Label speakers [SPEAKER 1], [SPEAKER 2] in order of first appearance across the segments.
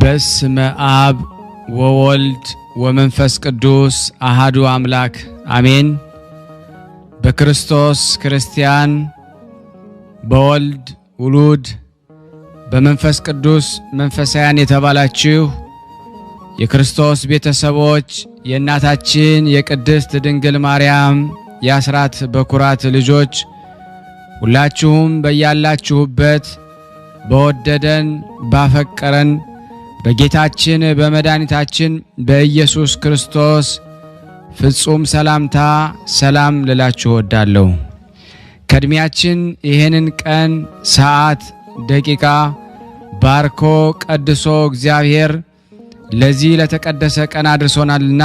[SPEAKER 1] በስመ አብ ወወልድ ወመንፈስ ቅዱስ አሐዱ አምላክ አሜን። በክርስቶስ ክርስቲያን በወልድ ውሉድ በመንፈስ ቅዱስ መንፈሳውያን የተባላችሁ የክርስቶስ ቤተሰቦች የእናታችን የቅድስት ድንግል ማርያም የአስራት በኩራት ልጆች ሁላችሁም በያላችሁበት በወደደን ባፈቀረን በጌታችን በመድኃኒታችን በኢየሱስ ክርስቶስ ፍጹም ሰላምታ ሰላም ልላችሁ ወዳለሁ። ከእድሜያችን ይሄንን ቀን ሰዓት ደቂቃ ባርኮ ቀድሶ እግዚአብሔር ለዚህ ለተቀደሰ ቀን አድርሶናልና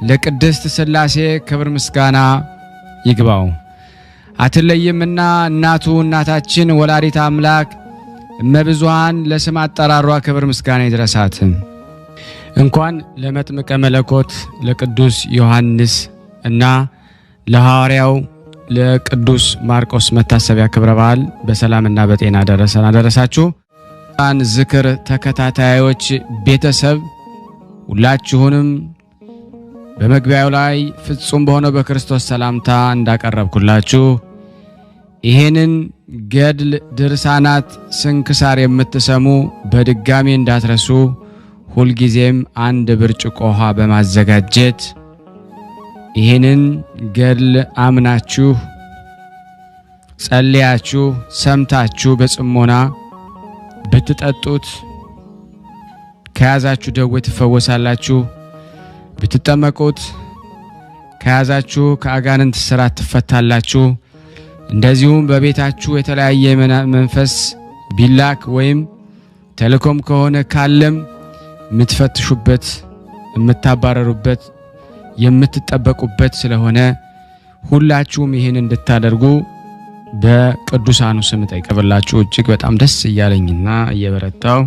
[SPEAKER 1] ለቅድስት ሥላሴ ክብር ምስጋና ይግባው። አትለይምና እናቱ እናታችን ወላዲተ አምላክ እመብዙኃን ለስም አጠራሯ ክብር ምስጋና ይድረሳት። እንኳን ለመጥምቀ መለኮት ለቅዱስ ዮሐንስ እና ለሐዋርያው ለቅዱስ ማርቆስ መታሰቢያ ክብረ በዓል በሰላምና በጤና አደረሳችሁ። ዝክር ተከታታዮች ቤተሰብ ሁላችሁንም በመግቢያው ላይ ፍጹም በሆነው በክርስቶስ ሰላምታ እንዳቀረብኩላችሁ ይሄንን ገድል ድርሳናት ስንክሳር የምትሰሙ በድጋሚ እንዳትረሱ ሁልጊዜም አንድ ብርጭቆ ውሃ በማዘጋጀት ይሄንን ገድል አምናችሁ ጸልያችሁ ሰምታችሁ በጽሞና ብትጠጡት ከያዛችሁ ደዌ ትፈወሳላችሁ። ብትጠመቁት ከያዛችሁ ከአጋንንት ስራት ትፈታላችሁ። እንደዚሁም በቤታችሁ የተለያየ መንፈስ ቢላክ ወይም ተልኮም ከሆነ ካለም የምትፈትሹበት የምታባረሩበት የምትጠበቁበት ስለሆነ ሁላችሁም ይህን እንድታደርጉ በቅዱሳኑ ስም ጠይቀብላችሁ እጅግ በጣም ደስ እያለኝና እየበረታው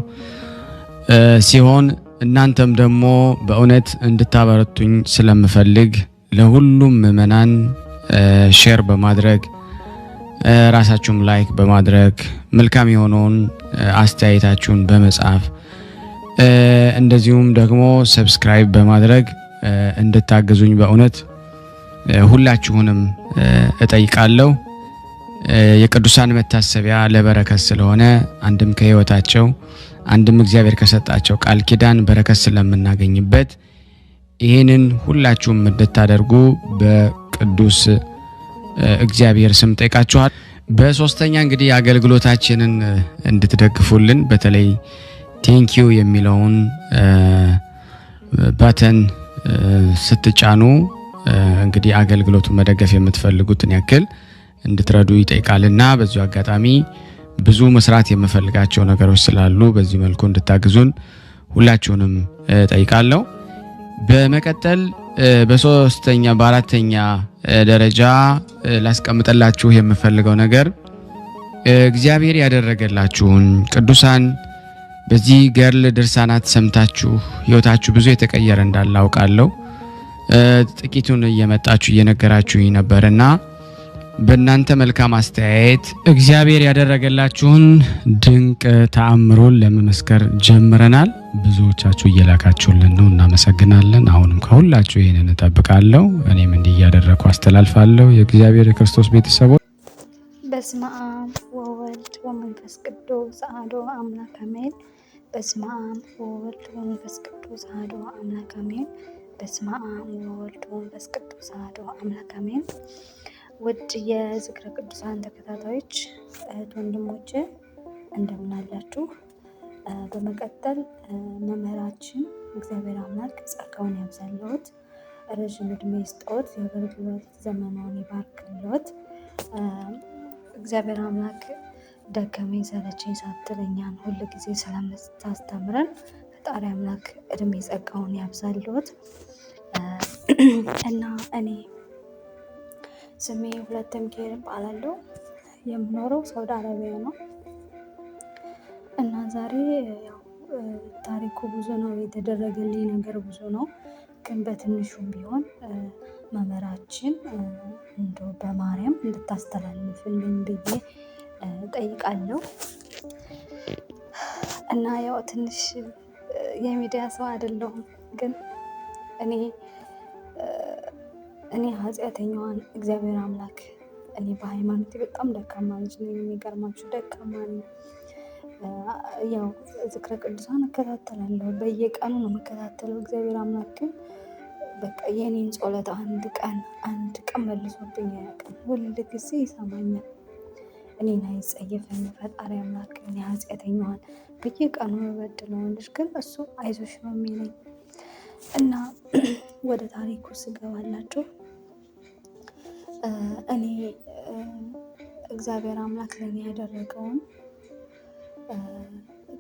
[SPEAKER 1] ሲሆን እናንተም ደግሞ በእውነት እንድታበረቱኝ ስለምፈልግ ለሁሉም ምእመናን ሼር በማድረግ ራሳችሁም ላይክ በማድረግ መልካም የሆነውን አስተያየታችሁን በመጻፍ እንደዚሁም ደግሞ ሰብስክራይብ በማድረግ እንድታግዙኝ በእውነት ሁላችሁንም እጠይቃለሁ። የቅዱሳን መታሰቢያ ለበረከት ስለሆነ አንድም ከሕይወታቸው አንድም እግዚአብሔር ከሰጣቸው ቃል ኪዳን በረከት ስለምናገኝበት ይሄንን ሁላችሁም እንድታደርጉ በቅዱስ እግዚአብሔር ስም ጠይቃችኋል። በሶስተኛ እንግዲህ አገልግሎታችንን እንድትደግፉልን በተለይ ቴንኪዩ የሚለውን ባተን ስትጫኑ እንግዲህ አገልግሎቱን መደገፍ የምትፈልጉትን ያክል እንድትረዱ ይጠይቃልና በዚሁ አጋጣሚ ብዙ መስራት የምፈልጋቸው ነገሮች ስላሉ በዚህ መልኩ እንድታግዙን ሁላችሁንም ጠይቃለሁ። በመቀጠል በሶስተኛ በአራተኛ ደረጃ ላስቀምጠላችሁ የምፈልገው ነገር እግዚአብሔር ያደረገላችሁን ቅዱሳን በዚህ ገድል ድርሳናት ሰምታችሁ ሕይወታችሁ ብዙ የተቀየረ እንዳለ አውቃለሁ። ጥቂቱን እየመጣችሁ እየነገራችሁኝ ነበርና በእናንተ መልካም አስተያየት እግዚአብሔር ያደረገላችሁን ድንቅ ተአምሮን ለመመስከር ጀምረናል። ብዙዎቻችሁ እየላካችሁልን ነው፣ እናመሰግናለን። አሁንም ከሁላችሁ ይሄንን እጠብቃለሁ። እኔም እንዲህ እያደረኩ አስተላልፋለሁ። የእግዚአብሔር የክርስቶስ ቤተሰቦች
[SPEAKER 2] በስመ አብ ወወልድ ወመንፈስ ቅዱስ አሐዱ አምላክ አሜን። በስመ አብ ወወልድ ወመንፈስ ቅዱስ አሐዱ አምላክ አሜን። በስመ አብ ወወልድ ወመንፈስ ቅዱስ አሐዱ አምላክ አሜን። ውድ የዝክረ ቅዱሳን ተከታታዮች እህት ወንድሞቼ እንደምን አላችሁ? በመቀጠል መምህራችን እግዚአብሔር አምላክ ጸጋውን ያብዛልዎት፣ ረዥም ዕድሜ ይስጥዎት፣ የአገልግሎት ዘመኑን ይባርክልዎት። እግዚአብሔር አምላክ ደከመኝ ሰለቸኝ ሳትል እኛን ሁል ጊዜ ስለምታስተምረን ፈጣሪ አምላክ ዕድሜ ጸጋውን ያብዛልዎት እና እኔ ስሜ ሁለተ ሚካኤል እባላለሁ። የምኖረው ሳውዲ አረቢያ ነው እና ዛሬ ያው ታሪኩ ብዙ ነው፣ የተደረገልኝ ነገር ብዙ ነው። ግን በትንሹም ቢሆን መምህራችን እንደው በማርያም እንድታስተላልፍልኝ ብዬ ጠይቃለሁ እና ያው ትንሽ የሚዲያ ሰው አይደለሁም፣ ግን እኔ ኃጢአተኛዋን እግዚአብሔር አምላክ እኔ በሃይማኖቴ በጣም ደካማ ልጅ ነኝ። የሚገርማችሁ ደካማ ነኝ። ያው ዝክረ ቅዱሳን እከታተላለሁ፣ በየቀኑ ነው የምከታተለው። እግዚአብሔር አምላክ ግን በቃ የኔን ጸሎት አንድ ቀን መልሶብኝ አያውቅም። ሁል ጊዜ ይሰማኛል። እኔን አይጸየፈኝ ፈጣሪ አምላክ። እኔ ኃጢአተኛዋን በየቀኑ የበድለውን ልጅ ግን እሱ አይዞሽ ነው የሚለኝ። እና ወደ ታሪኩ ስገባላችሁ እኔ እግዚአብሔር አምላክ ለኔ ያደረገውን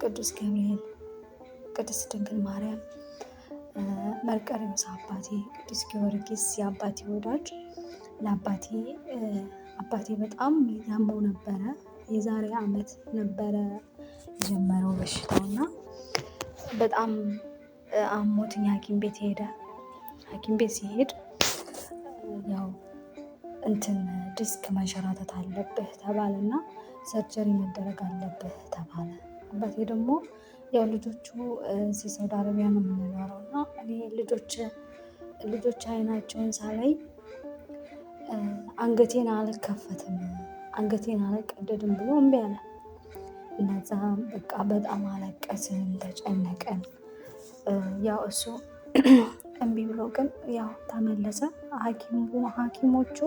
[SPEAKER 2] ቅዱስ ገብርኤል፣ ቅድስት ድንግል ማርያም፣ መርቆሬዎስ አባቴ፣ ቅዱስ ጊዮርጊስ የአባቴ ወዳጅ አባቴ በጣም ያመው ነበረ። የዛሬ ዓመት ነበረ የጀመረው በሽታውና በጣም አሞትኝ ሐኪም ቤት ሄደ። ሐኪም ቤት ሲሄድ ያው ዲስክ መንሸራተት አለብህ ተባለና ሰርጀሪ መደረግ አለብህ ተባለ። አባቴ ደግሞ ያው ልጆቹ እዚህ ሳውዲ አረቢያ ነው የምንኖረው እና እኔ ልጆች አይናቸውን ሳላይ አንገቴን አልከፈትም፣ አንገቴን አልቀደድም ብሎ እምቢ አለ። እነዛ በቃ በጣም አለቀስን፣ ተጨነቀን። ያው እሱ እምቢ ብሎ ግን ያው ተመለሰ። ሐኪሞቹ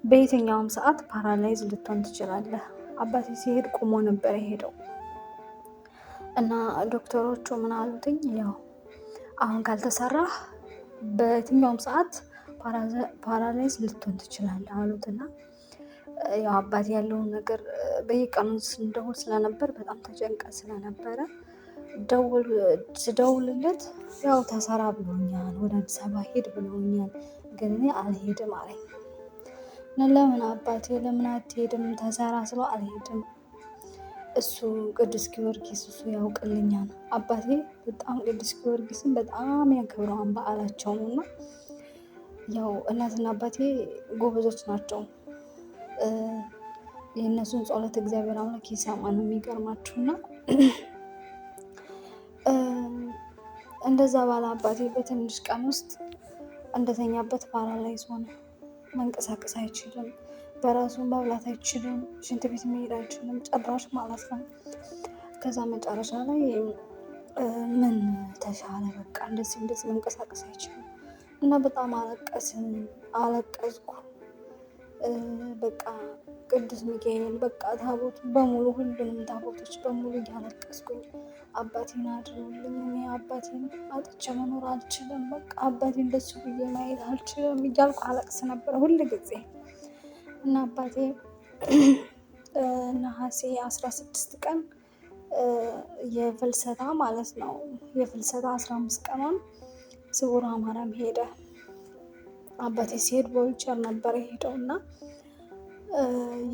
[SPEAKER 2] በየትኛውም ሰዓት ፓራላይዝ ልትሆን ትችላለህ። አባቴ ሲሄድ ቁሞ ነበር የሄደው እና ዶክተሮቹ ምን አሉትኝ፣ ያው አሁን ካልተሰራህ በየትኛውም ሰዓት ፓራላይዝ ልትሆን ትችላለህ አሉትና ያው አባቴ ያለውን ነገር በየቀኑ ስንደውል ስለነበር በጣም ተጨንቀን ስለነበረ ስደውልለት ያው ተሰራ ብሎኛል፣ ወደ አዲስ አበባ ሄድ ብሎኛል፣ ግን እኔ አልሄድም አለኝ። ለምን አባቴ ለምን አትሄድም? ተሰራ ስለው አልሄድም፣ እሱ ቅዱስ ጊዮርጊስ እሱ ያውቅልኛል። አባቴ በጣም ቅዱስ ጊዮርጊስን በጣም ያከብረዋል፣ በዓላቸው ነው እና ያው እናትና አባቴ ጎበዞች ናቸው። የእነሱን ጸሎት እግዚአብሔር አምላክ ይሰማ ነው የሚገርማችሁና እንደዛ ባለ አባቴ በትንሽ ቀን ውስጥ እንደተኛበት ፓራላይዝ ሆነ። መንቀሳቀስ አይችልም፣ በራሱ መብላት አይችልም፣ ሽንት ቤት መሄድ አይችልም ጭራሽ ማለት ነው። ከዛ መጨረሻ ላይ ምን ተሻለ በቃ እንደዚህ መንቀሳቀስ አይችልም እና በጣም አለቀስኩ። በቃ ቅዱስ ሚካኤል በቃ ታቦት በሙሉ ሁሉንም ታቦቶች በሙሉ እያለቀስኩኝ አባቴን አድኑልኝ፣ እኔ አባቴን አጥቼ መኖር አልችልም፣ በቃ አባቴን እንደሱ ብዬ ማየት አልችልም እያልኩ አለቅስ ነበር ሁል ጊዜ። እና አባቴ ነሐሴ 16 ቀን የፍልሰታ ማለት ነው የፍልሰታ 15 ቀኗን ስውሯ ማርያም ሄደ። አባቴ ሲሄድ በዊልቸር ነበር የሄደው እና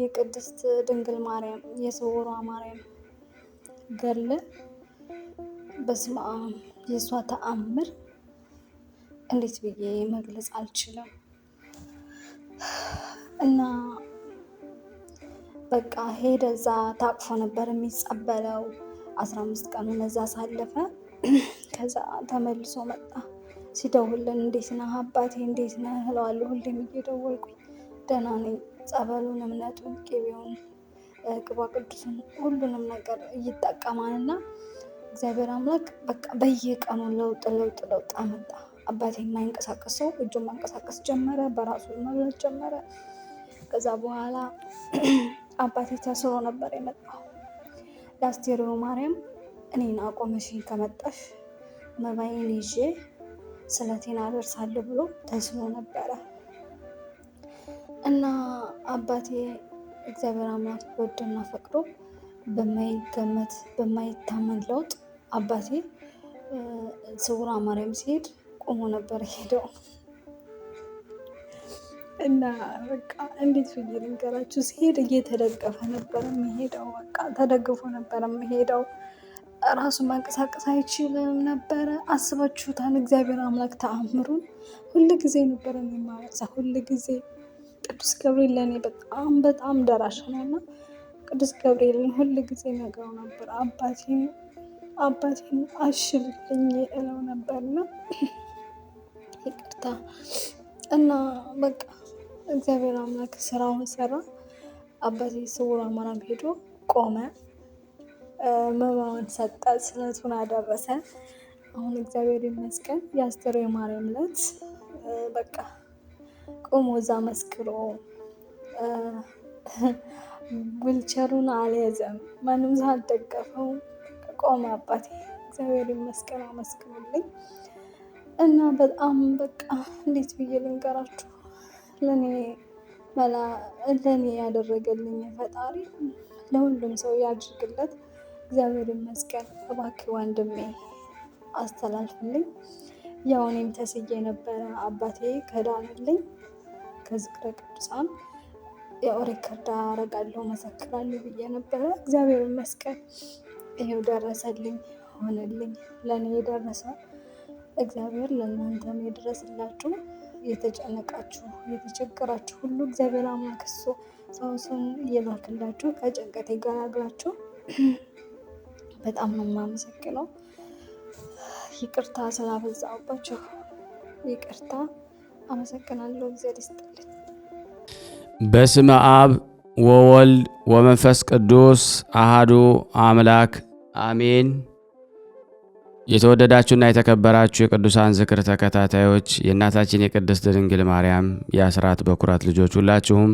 [SPEAKER 2] የቅድስት ድንግል ማርያም የስውሯ ማርያም ገድል በስመ አብ የእሷ ተአምር እንዴት ብዬ መግለጽ አልችልም። እና በቃ ሄደ፣ እዛ ታቅፎ ነበር የሚጸበለው። 15 ቀኑን እዛ ሳለፈ። ከዛ ተመልሶ መጣ። ሲደውልን እንዴት ነህ አባቴ እንዴት ነህ እለዋለሁ ሁሌም እየደወልኩኝ። ደህና ነኝ፣ ጸበሉን፣ እምነቱን፣ ቅቤውን፣ ቅባ ቅዱስን ሁሉንም ነገር ይጠቀማልና እግዚአብሔር አምላክ በቃ በየቀኑ ለውጥ አመጣ። አባቴ የማይንቀሳቀሰው እጁን ማንቀሳቀስ ጀመረ፣ በራሱ መብላት ጀመረ። ከዛ በኋላ አባቴ ተስሮ ነበር የመጣው። ለአስቴርዮ ማርያም እኔን አቆመሽኝ ከመጣሽ መባዬን ይዤ ስለቴን አደርሳለሁ ብሎ ተስሎ ነበረ እና አባቴ እግዚአብሔር አምላክ ወዶና ፈቅዶ በማይገመት በማይታመን ለውጥ አባቴ ስውሯ ማርያም ሲሄድ ቆሞ ነበር ሄደው እና በቃ እንዴት ብዬ ልንገራችሁ፣ ሲሄድ እየተደገፈ ነበር የሚሄደው። በቃ ተደግፎ ነበር የሚሄደው። ራሱን መንቀሳቀስ አይችልም ነበረ። አስባችሁታል? እግዚአብሔር አምላክ ተአምሩን ሁል ጊዜ ነበር የሚማረሳ። ሁል ጊዜ ቅዱስ ገብርኤል ለእኔ በጣም ደራሽ ነውና ቅዱስ ገብርኤልን ሁል ጊዜ ነገረው ነበር። አባቴን አሽልልኝ እለው ነበርና ይቅርታ እና በቃ እግዚአብሔር አምላክ ስራውን ሰራ። አባቴ ስውር ማርያም ሄዶ ቆመ፣ መባውን ሰጠ፣ ስለቱን አደረሰ። አሁን እግዚአብሔር ይመስገን የአስተር የማርያም ዕለት በቃ ቆሞ እዛ መስክሮ ዊልቸሩን አልያዘም፣ ማንም ሰው አልደገፈው፣ ቆመ አባቴ። እግዚአብሔር ይመስገን፣ አመስግኑልኝ። እና በጣም በቃ እንዴት ብዬ ልንገራችሁ፣ ለእኔ ያደረገልኝ ፈጣሪ ለሁሉም ሰው ያድርግለት። እግዚአብሔር ይመስገን። እባክህ ወንድሜ አስተላልፍልኝ። ያው እኔም ተስዬ ነበረ አባቴ ከዳንልኝ ከዝክረ ቅዱሳን ያው ሪከርድ አረጋለሁ መሰክራለሁ ብዬ ነበረ። እግዚአብሔር ይመስገን ይሄው ደረሰልኝ፣ ሆነልኝ። ለእኔ የደረሰ እግዚአብሔር ለእናንተም የድረስላችሁ። የተጨነቃችሁ የተቸገራችሁ ሁሉ እግዚአብሔር አምላክ እሱ ሰውን እየላክላችሁ ከጭንቀት ይገላግላችሁ። በጣም ነው የማመሰግነው። ይቅርታ ስላበዛሁባችሁ ይቅርታ። አመሰግናለሁ። እግዚአብሔር ይስጥልኝ።
[SPEAKER 1] በስመ አብ ወወልድ ወመንፈስ ቅዱስ አሃዱ አምላክ አሜን። የተወደዳችሁና የተከበራችሁ የቅዱሳን ዝክር ተከታታዮች የእናታችን የቅድስት ድንግል ማርያም የአስራት በኩራት ልጆች ሁላችሁም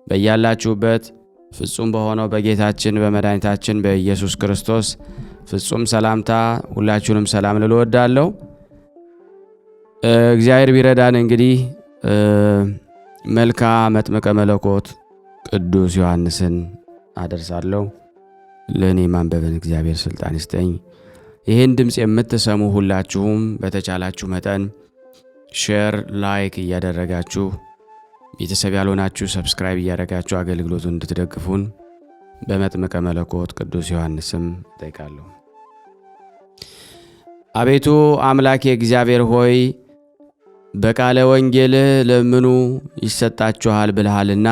[SPEAKER 1] በያላችሁበት ፍጹም በሆነው በጌታችን በመድኃኒታችን በኢየሱስ ክርስቶስ ፍጹም ሰላምታ ሁላችሁንም ሰላም ልል እወዳለሁ። እግዚአብሔር ቢረዳን እንግዲህ መልካ መጥምቀ መለኮት ቅዱስ ዮሐንስን አደርሳለሁ። ለእኔ ማንበብን እግዚአብሔር ስልጣን ይስጠኝ። ይህን ድምፅ የምትሰሙ ሁላችሁም በተቻላችሁ መጠን ሼር፣ ላይክ እያደረጋችሁ ቤተሰብ ያልሆናችሁ ሰብስክራይብ እያደረጋችሁ አገልግሎቱን እንድትደግፉን በመጥምቀ መለኮት ቅዱስ ዮሐንስም እጠይቃለሁ። አቤቱ አምላኬ እግዚአብሔር ሆይ በቃለ ወንጌልህ ለምኑ ይሰጣችኋል ብለሃልና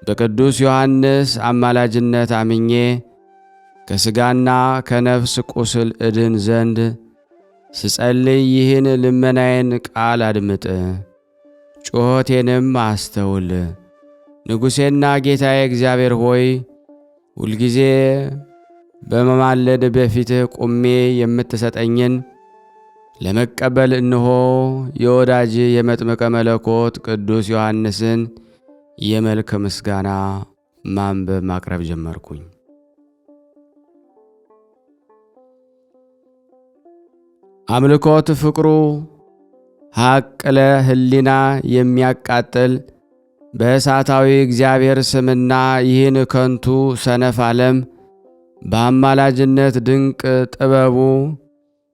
[SPEAKER 1] በቅዱስ ዮሐንስ አማላጅነት አምኜ ከሥጋና ከነፍስ ቁስል እድን ዘንድ ስጸልይ ይህን ልመናዬን ቃል አድምጥ፣ ጩኸቴንም አስተውል። ንጉሴና ጌታዬ እግዚአብሔር ሆይ ሁልጊዜ በመማለድ በፊትህ ቁሜ የምትሰጠኝን ለመቀበል እነሆ የወዳጅ የመጥምቀ መለኮት ቅዱስ ዮሐንስን የመልክ ምስጋና ማንበብ ማቅረብ ጀመርኩኝ። አምልኮት ፍቅሩ ሐቅ ለህሊና የሚያቃጥል በእሳታዊ እግዚአብሔር ስምና ይህን ከንቱ ሰነፍ ዓለም በአማላጅነት ድንቅ ጥበቡ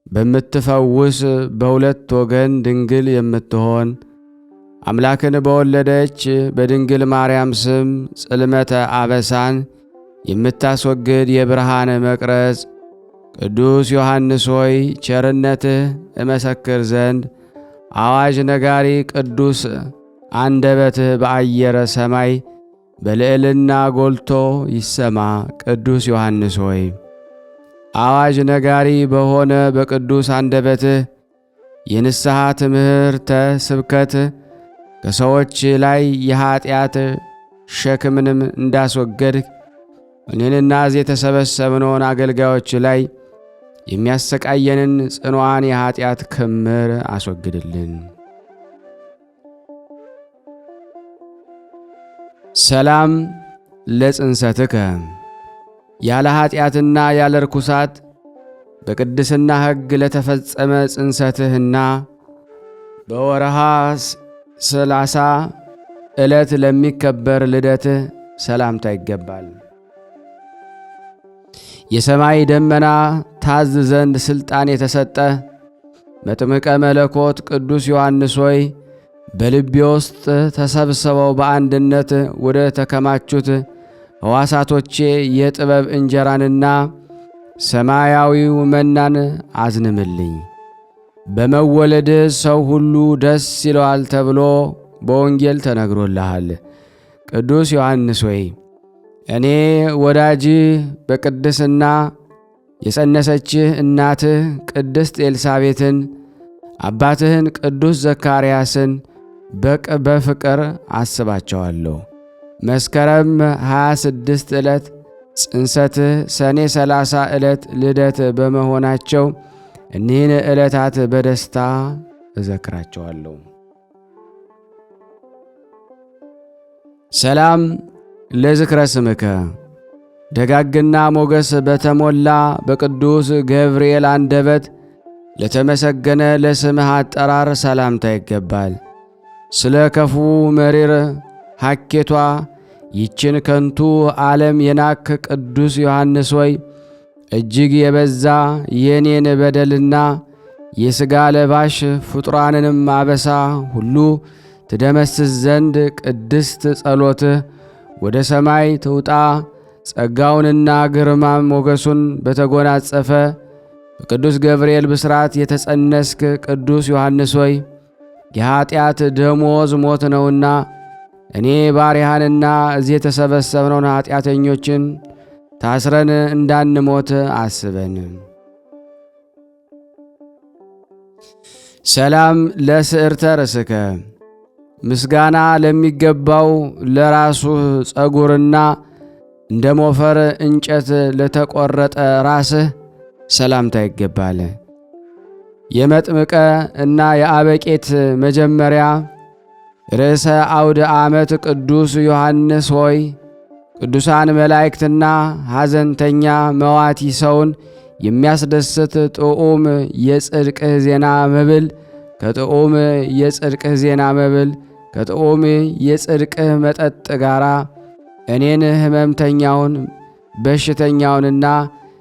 [SPEAKER 1] በምትፈውስ በሁለት ወገን ድንግል የምትሆን አምላክን በወለደች በድንግል ማርያም ስም ጽልመተ አበሳን የምታስወግድ የብርሃን መቅረዝ ቅዱስ ዮሐንስ ሆይ ቸርነትህ እመሰክር ዘንድ አዋጅ ነጋሪ ቅዱስ አንደበትህ በአየረ ሰማይ በልዕልና ጎልቶ ይሰማ። ቅዱስ ዮሐንስ ሆይ አዋጅ ነጋሪ በሆነ በቅዱስ አንደበትህ የንስሐ ትምህርተ ስብከት ከሰዎች ላይ የኀጢአት ሸክምንም እንዳስወገድህ እኔንና እዚህ የተሰበሰብነውን አገልጋዮች ላይ የሚያሰቃየንን ጽኑዓን የኀጢአት ክምር አስወግድልን። ሰላም ለጽንሰትከ ያለ ኀጢአትና ያለ ርኩሳት በቅድስና ሕግ ለተፈጸመ ጽንሰትህና በወርሃ 30 ዕለት ለሚከበር ልደትህ ሰላምታ ይገባል። የሰማይ ደመና ታዝ ዘንድ ሥልጣን የተሰጠ መጥምቀ መለኮት ቅዱስ ዮሐንስ ሆይ በልቤ ውስጥ ተሰብስበው በአንድነት ወደ ተከማቹት ሕዋሳቶቼ የጥበብ እንጀራንና ሰማያዊው መናን አዝንምልኝ። በመወለድ ሰው ሁሉ ደስ ይለዋል ተብሎ በወንጌል ተነግሮልሃል። ቅዱስ ዮሐንስ ሆይ እኔ ወዳጅ በቅድስና የጸነሰችህ እናትህ ቅድስት ኤልሳቤትን አባትህን ቅዱስ ዘካርያስን በፍቅር አስባቸዋለሁ። መስከረም 26 ዕለት ጽንሰትህ፣ ሰኔ 30 ዕለት ልደት በመሆናቸው እኒህን ዕለታት በደስታ እዘክራቸዋለሁ። ሰላም ለዝክረ ስምከ ደጋግና ሞገስ በተሞላ በቅዱስ ገብርኤል አንደበት ለተመሰገነ ለስምህ አጠራር ሰላምታ ይገባል። ስለ ክፉ መሪር ሐኬቷ ይችን ከንቱ ዓለም የናክ ቅዱስ ዮሐንስ ሆይ እጅግ የበዛ የኔን በደልና የሥጋ ለባሽ ፍጡራንንም አበሳ ሁሉ ትደመስስ ዘንድ ቅድስት ጸሎትህ ወደ ሰማይ ትውጣ። ጸጋውንና ግርማ ሞገሱን በተጎናጸፈ በቅዱስ ገብርኤል ብስራት የተጸነስክ ቅዱስ ዮሐንስ ሆይ የኀጢአት ደሞዝ ሞት ነውና እኔ ባሪያህንና እዚህ የተሰበሰብነውን ኀጢአተኞችን ታስረን እንዳንሞት አስበን። ሰላም ለስዕርተ ርእስከ ምስጋና ለሚገባው ለራሱ ጸጉርና እንደ ሞፈር እንጨት ለተቆረጠ ራስህ ሰላምታ ይገባል። የመጥምቀ እና የአበቄት መጀመሪያ ርዕሰ አውደ ዓመት ቅዱስ ዮሐንስ ሆይ ቅዱሳን መላእክትና ሐዘንተኛ መዋቲ ሰውን የሚያስደስት ጥዑም የጽድቅህ ዜና መብል ከጥዑም የጽድቅህ ዜና መብል ከጥዑም የጽድቅህ መጠጥ ጋራ እኔን ሕመምተኛውን በሽተኛውንና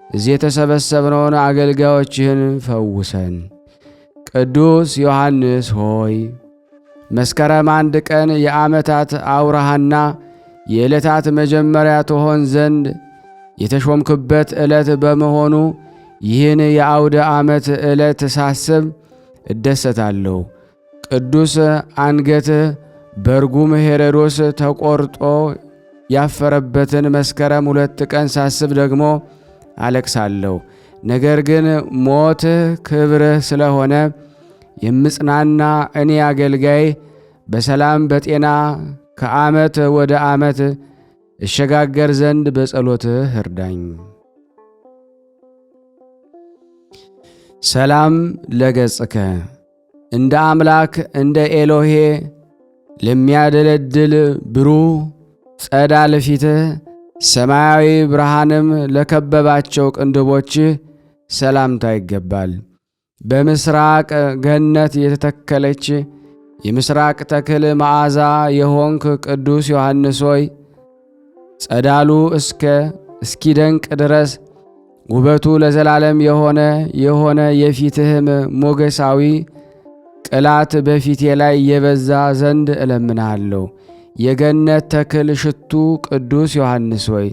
[SPEAKER 1] እዚህ የተሰበሰብነውን አገልጋዮችህን ፈውሰን። ቅዱስ ዮሐንስ ሆይ መስከረም 1 ቀን የዓመታት አውራሃና የዕለታት መጀመሪያ ትሆን ዘንድ የተሾምክበት ዕለት በመሆኑ ይህን የአውደ ዓመት ዕለት ሳስብ እደሰታለሁ። ቅዱስ አንገትህ በርጉም ሄሮድስ ተቆርጦ ያፈረበትን መስከረም 2 ቀን ሳስብ ደግሞ አለቅሳለሁ። ነገር ግን ሞትህ ክብርህ ስለሆነ የምጽናና እኔ አገልጋይ በሰላም በጤና ከዓመት ወደ ዓመት እሸጋገር ዘንድ በጸሎትህ እርዳኝ። ሰላም ለገጽከ እንደ አምላክ እንደ ኤሎሄ ለሚያደለድል ብሩህ ጸዳል ፊትህ ሰማያዊ ብርሃንም ለከበባቸው ቅንድቦችህ ሰላምታ ይገባል። በምስራቅ ገነት የተተከለች የምስራቅ ተክል መዓዛ የሆንክ ቅዱስ ዮሐንስ ሆይ ጸዳሉ እስኪደንቅ ድረስ ውበቱ ለዘላለም የሆነ የፊትህም ሞገሳዊ ቅላት በፊቴ ላይ የበዛ ዘንድ እለምንሃለሁ። የገነት ተክል ሽቱ ቅዱስ ዮሐንስ ሆይ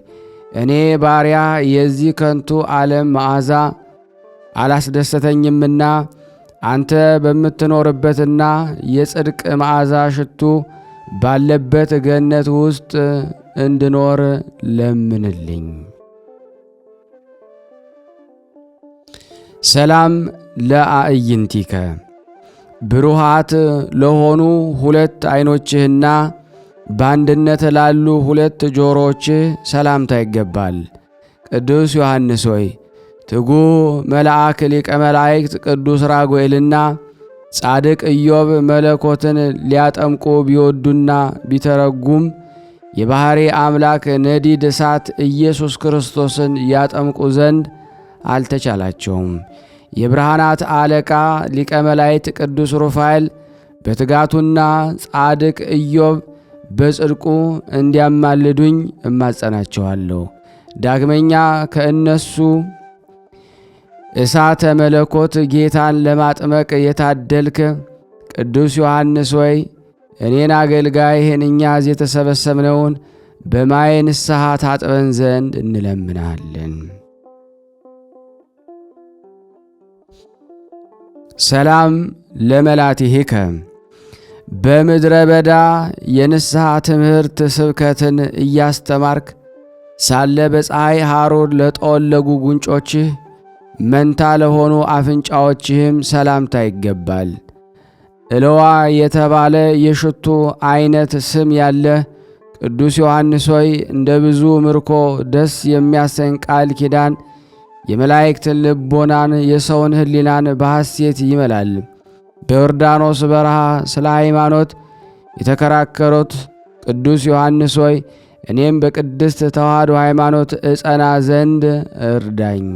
[SPEAKER 1] እኔ ባሪያ የዚህ ከንቱ ዓለም መዓዛ አላስደሰተኝምና አንተ በምትኖርበትና የጽድቅ መዓዛ ሽቱ ባለበት ገነት ውስጥ እንድኖር ለምንልኝ። ሰላም ለአዕይንቲከ ብሩሃት ለሆኑ 2 ዓይኖችህና በአንድነት ላሉ 2 ጆሮችህ ሰላምታ ይገባል። ቅዱስ ዮሐንስ ሆይ ትጉህ መልአክ ሊቀ መላእክት ቅዱስ ራጉኤልና ጻድቅ ኢዮብ መለኮትን ሊያጠምቁ ቢወዱና ቢተረጉም የባሕሪ አምላክ ነዲድ እሳት ኢየሱስ ክርስቶስን ያጠምቁ ዘንድ አልተቻላቸውም። የብርሃናት አለቃ ሊቀ መላእክት ቅዱስ ሩፋኤል በትጋቱና ጻድቅ ኢዮብ በጽድቁ እንዲያማልዱኝ እማጸናቸዋለሁ። ዳግመኛ ከእነሱ እሳተ መለኮት ጌታን ለማጥመቅ የታደልክ ቅዱስ ዮሐንስ ሆይ እኔን አገልጋይህን እኛ እዚህ የተሰበሰብነውን በማየ ንስሐ ታጥበን ዘንድ እንለምናለን። ሰላም ለመላቲሂከ በምድረ በዳ የንስሐ ትምህርት ስብከትን እያስተማርክ ሳለ በፀሐይ ሐሩር ለጠወለጉ ጉንጮችህ መንታ ለሆኑ አፍንጫዎችህም ሰላምታ ይገባል። እለዋ የተባለ የሽቱ አይነት ስም ያለ ቅዱስ ዮሐንስ ሆይ እንደ ብዙ ምርኮ ደስ የሚያሰኝ ቃል ኪዳን የመላእክትን ልቦናን የሰውን ሕሊናን በሐሴት ይመላል። በዮርዳኖስ በረሃ ስለ ሃይማኖት የተከራከሩት ቅዱስ ዮሐንስ ሆይ እኔም በቅድስት ተዋሕዶ ሃይማኖት እጸና ዘንድ እርዳኝ።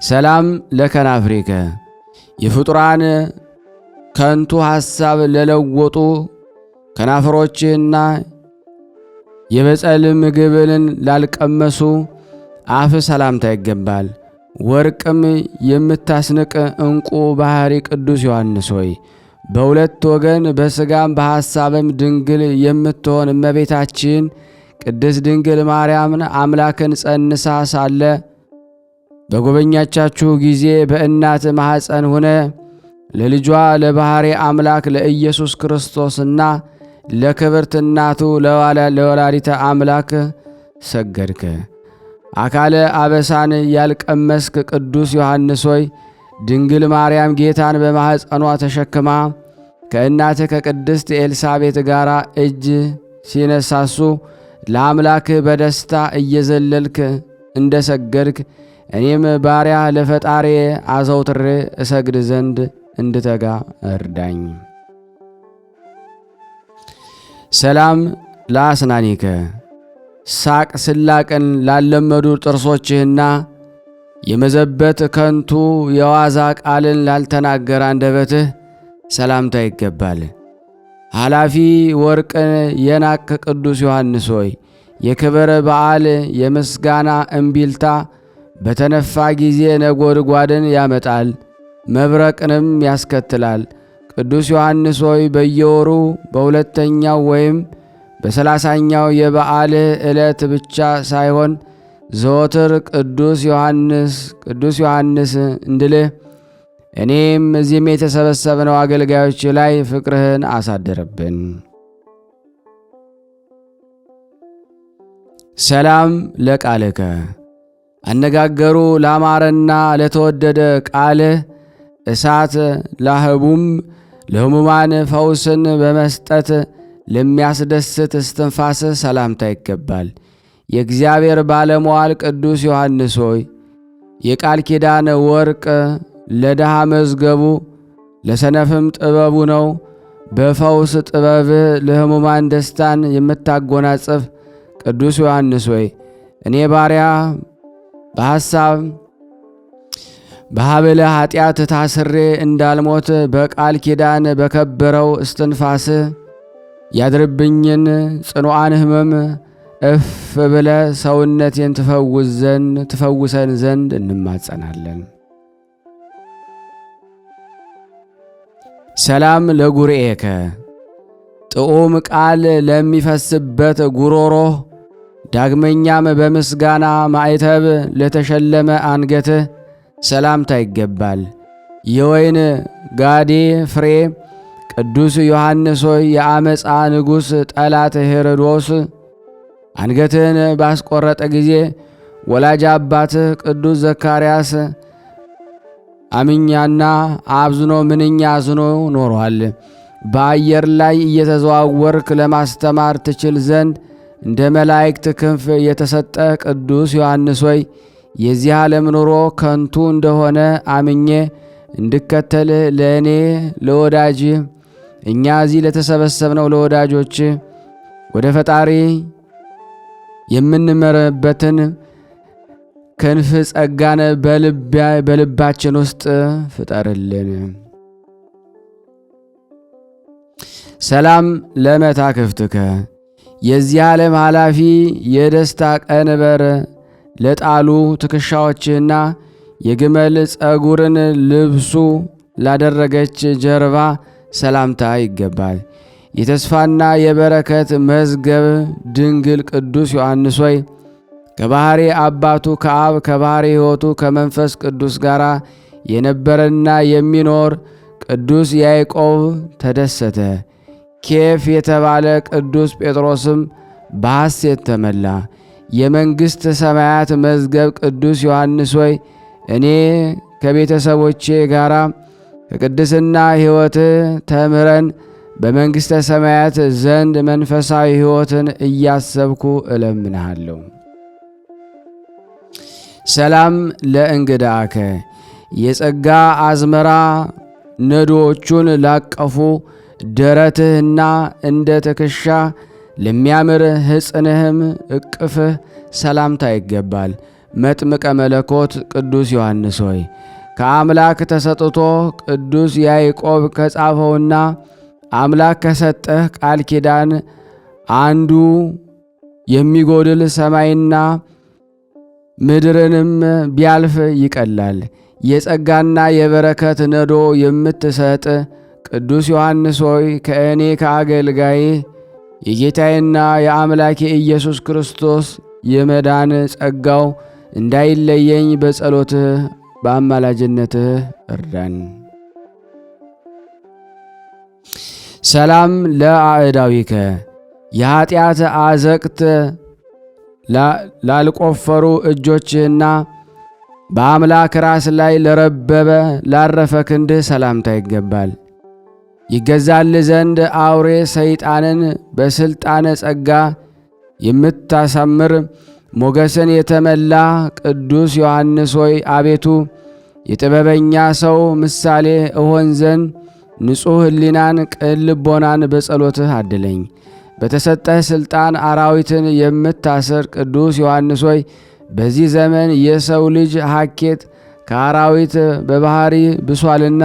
[SPEAKER 1] ሰላም ለከናፍሪከ የፍጡራን ከንቱ ሐሳብ ለለወጡ ከናፍሮችህና የበጸል ምግብን ላልቀመሱ አፍ ሰላምታ ይገባል። ወርቅም የምታስንቅ ዕንቁ ባሕሪ ቅዱስ ዮሐንስ ሆይ በሁለት ወገን በሥጋም በሐሳብም ድንግል የምትሆን እመቤታችን ቅድስት ድንግል ማርያምን አምላክን ጸንሳ ሳለ በጎበኛቻችሁ ጊዜ በእናት ማኅፀን ሆነ ለልጇ ለባሕሪ አምላክ ለኢየሱስ ክርስቶስና ለክብርት እናቱ ለወላዲተ አምላክ ሰገድከ። አካለ አበሳን ያልቀመስክ ቅዱስ ዮሐንስ ሆይ ድንግል ማርያም ጌታን በማኅፀኗ ተሸክማ ከእናት ከቅድስት ኤልሳቤጥ ጋር እጅ ሲነሳሱ ለአምላክ በደስታ እየዘለልክ እንደ ሰገድክ እኔም ባሪያ ለፈጣሪ አዘውትሬ እሰግድ ዘንድ እንድተጋ እርዳኝ። ሰላም ለአስናኒከ ሳቅ ስላቅን ላለመዱ ጥርሶችህና የመዘበት ከንቱ የዋዛ ቃልን ላልተናገረ አንደበትህ ሰላምታ ይገባል። ኃላፊ ወርቅን የናክ ቅዱስ ዮሐንስ ሆይ የክብር በዓል የምስጋና እምቢልታ በተነፋ ጊዜ ነጎድጓድን ያመጣል፣ መብረቅንም ያስከትላል። ቅዱስ ዮሐንስ ሆይ በየወሩ በሁለተኛው ወይም በ30ኛው የበዓልህ ዕለት ብቻ ሳይሆን ዘወትር ቅዱስ ዮሐንስ እንድልህ እኔም እዚህም የተሰበሰብነው አገልጋዮች ላይ ፍቅርህን አሳድርብን። ሰላም ለቃልከ አነጋገሩ ላማረና ለተወደደ ቃልህ እሳት ላህቡም ለሕሙማን ፈውስን በመስጠት ለሚያስደስት እስትንፋስ ሰላምታ ይገባል። የእግዚአብሔር ባለሟል ቅዱስ ዮሐንስ ሆይ የቃል ኪዳን ወርቅ ለድሃ መዝገቡ ለሰነፍም ጥበቡ ነው። በፈውስ ጥበብህ ለሕሙማን ደስታን የምታጎናጽፍ ቅዱስ ዮሐንስ ሆይ እኔ ባሪያ በሐሳብ በሀብለ ኃጢአት ታስሬ እንዳልሞት በቃል ኪዳን በከበረው እስትንፋስህ ያድርብኝን ጽኑዓን ሕመም እፍ ብለ ሰውነቴን ትፈውሰን ዘንድ እንማጸናለን። ሰላም ለጉርኤከ ጥዑም ቃል ለሚፈስበት ጉሮሮህ ዳግመኛም በምስጋና ማዕተብ ለተሸለመ አንገትህ ሰላምታ ይገባል። የወይን ጋዴ ፍሬ ቅዱስ ዮሐንስ ሆይ የአመፃ ንጉሥ ጠላት ሄሮዶስ አንገትህን ባስቆረጠ ጊዜ ወላጅ አባትህ ቅዱስ ዘካርያስ አምኛና አብዝኖ ምንኛ አዝኖ ኖሯል። በአየር ላይ እየተዘዋወርክ ለማስተማር ትችል ዘንድ እንደ መላእክት ክንፍ የተሰጠ ቅዱስ ዮሐንስ ሆይ የዚህ ዓለም ኑሮ ከንቱ እንደሆነ አምኜ እንድከተልህ ለእኔ ለወዳጅ እኛ እዚህ ለተሰበሰብነው ለወዳጆች ወደ ፈጣሪ የምንመረበትን ክንፍ ጸጋን በልባችን ውስጥ ፍጠርልን። ሰላም ለመታክፍትከ የዚህ ዓለም ኃላፊ የደስታ ቀንበር ለጣሉ ትከሻዎችና የግመል ጸጉርን ልብሱ ላደረገች ጀርባ ሰላምታ ይገባል። የተስፋና የበረከት መዝገብ ድንግል ቅዱስ ዮሐንስ ሆይ ከባሕሪ አባቱ ከአብ ከባሕሪ ሕይወቱ ከመንፈስ ቅዱስ ጋር የነበረና የሚኖር ቅዱስ ያዕቆብ ተደሰተ። ኬፍ የተባለ ቅዱስ ጴጥሮስም በሐሴት ተመላ። የመንግሥት ሰማያት መዝገብ ቅዱስ ዮሐንስ ሆይ እኔ ከቤተሰቦቼ ጋር ከቅድስና ሕይወት ተምረን በመንግሥተ ሰማያት ዘንድ መንፈሳዊ ሕይወትን እያሰብኩ እለምንሃለሁ። ሰላም ለእንግዳከ የጸጋ አዝመራ ነዶዎቹን ላቀፉ ደረትህና እንደ ትከሻ ለሚያምር ሕፅንህም እቅፍህ ሰላምታ ይገባል። መጥምቀ መለኮት ቅዱስ ዮሐንስ ሆይ ከአምላክ ተሰጥቶ ቅዱስ ያዕቆብ ከጻፈውና አምላክ ከሰጠህ ቃል ኪዳን አንዱ የሚጎድል ሰማይና ምድርንም ቢያልፍ ይቀላል። የጸጋና የበረከት ነዶ የምትሰጥ ቅዱስ ዮሐንስ ሆይ ከእኔ ከአገልጋዬ የጌታዬና የአምላኬ ኢየሱስ ክርስቶስ የመዳን ጸጋው እንዳይለየኝ በጸሎትህ በአማላጅነትህ እርዳን። ሰላም ለአዕዳዊከ የኀጢአት አዘቅት ላልቆፈሩ እጆችህና በአምላክ ራስ ላይ ለረበበ ላረፈ ክንድህ ሰላምታ ይገባል። ይገዛል ዘንድ አውሬ ሰይጣንን በሥልጣነ ጸጋ የምታሳምር ሞገስን የተመላ ቅዱስ ዮሐንስ ሆይ አቤቱ የጥበበኛ ሰው ምሳሌ እሆን ዘንድ ንጹሕ ሕሊናን ቅን ልቦናን በጸሎትህ አድለኝ። በተሰጠህ ሥልጣን አራዊትን የምታስር ቅዱስ ዮሐንስ ሆይ በዚህ ዘመን የሰው ልጅ ሐኬት ከአራዊት በባሕሪ ብሷልና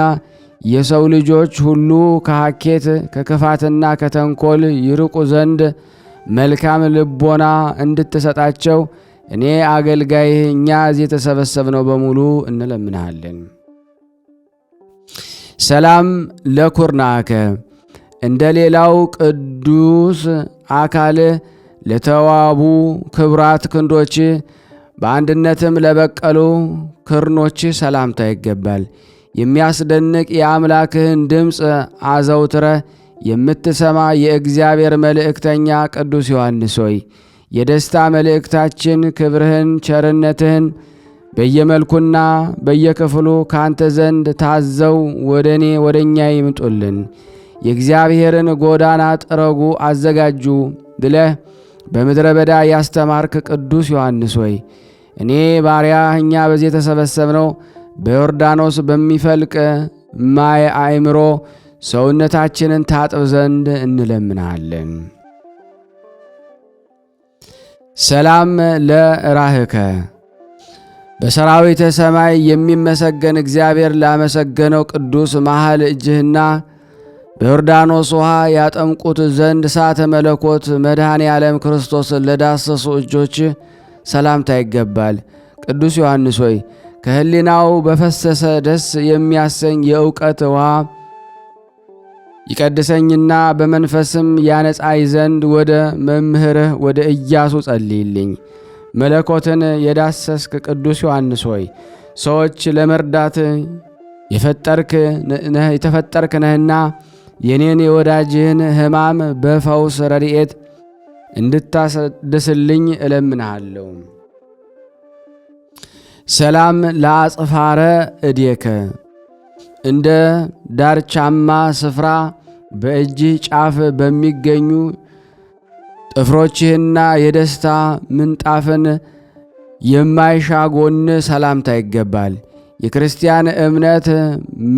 [SPEAKER 1] የሰው ልጆች ሁሉ ከሐኬት ከክፋትና ከተንኰል ይርቁ ዘንድ መልካም ልቦና እንድትሰጣቸው እኔ አገልጋይህ እኛ እዚህ የተሰበሰብነው በሙሉ እንለምንሃለን። ሰላም ለኩርናከ እንደ ሌላው ቅዱስ አካል ለተዋቡ ክብራት ክንዶች በአንድነትም ለበቀሉ ክርኖች ሰላምታ ይገባል። የሚያስደንቅ የአምላክህን ድምፅ አዘውትረ የምትሰማ የእግዚአብሔር መልእክተኛ ቅዱስ ዮሐንስ ሆይ የደስታ መልእክታችን ክብርህን ቸርነትህን በየመልኩና በየክፍሉ ካንተ ዘንድ ታዘው ወደ እኛ ይምጡልን። የእግዚአብሔርን ጎዳና ጥረጉ አዘጋጁ ብለህ በምድረ በዳ ያስተማርክ ቅዱስ ዮሐንስ ሆይ እኔ ባሪያ እኛ በዚህ የተሰበሰብነው በዮርዳኖስ በሚፈልቅ ማየ አእምሮ ሰውነታችንን ታጥብ ዘንድ እንለምናለን። ሰላም ለራህከ በሰራዊተ ሰማይ የሚመሰገን እግዚአብሔር ላመሰገነው ቅዱስ መሃል እጅህና በዮርዳኖስ ውሃ ያጠምቁት ዘንድ እሳተ መለኮት መድኃኔ ዓለም ክርስቶስን ለዳሰሱ እጆች ሰላምታ ይገባል። ቅዱስ ዮሐንስ ሆይ ከሕሊናው በፈሰሰ ደስ የሚያሰኝ የእውቀት ውሃ ይቀድሰኝና በመንፈስም ያነጻይ ዘንድ ወደ መምህርህ ወደ ኢያሱ ጸልይልኝ። መለኮትን የዳሰስክ ቅዱስ ዮሐንስ ሆይ ሰዎች ለመርዳት የተፈጠርክ ነህና የኔን የወዳጅህን ሕማም በፈውስ ረድኤት እንድታስደስልኝ እለምንሃለሁ። ሰላም ለአጽፋረ እዴከ እንደ ዳርቻማ ስፍራ በእጅህ ጫፍ በሚገኙ ጥፍሮችህና የደስታ ምንጣፍን የማይሻ ጎን ሰላምታ ይገባል። የክርስቲያን እምነት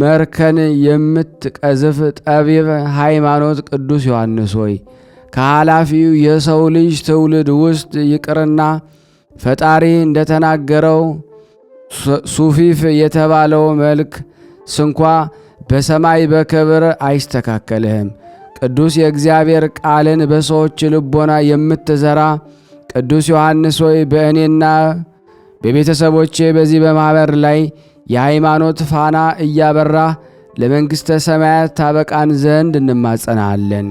[SPEAKER 1] መርከን የምትቀዝፍ ጠቢብ ሃይማኖት ቅዱስ ዮሐንስ ሆይ ከኃላፊው የሰው ልጅ ትውልድ ውስጥ ይቅርና ፈጣሪ እንደተናገረው ሱፊፍ የተባለው መልክ ስንኳ በሰማይ በክብር አይስተካከልህም። ቅዱስ የእግዚአብሔር ቃልን በሰዎች ልቦና የምትዘራ ቅዱስ ዮሐንስ ሆይ በእኔና በቤተሰቦቼ በዚህ በማኅበር ላይ የሃይማኖት ፋና እያበራ ለመንግሥተ ሰማያት ታበቃን ዘንድ እንማጸናለን።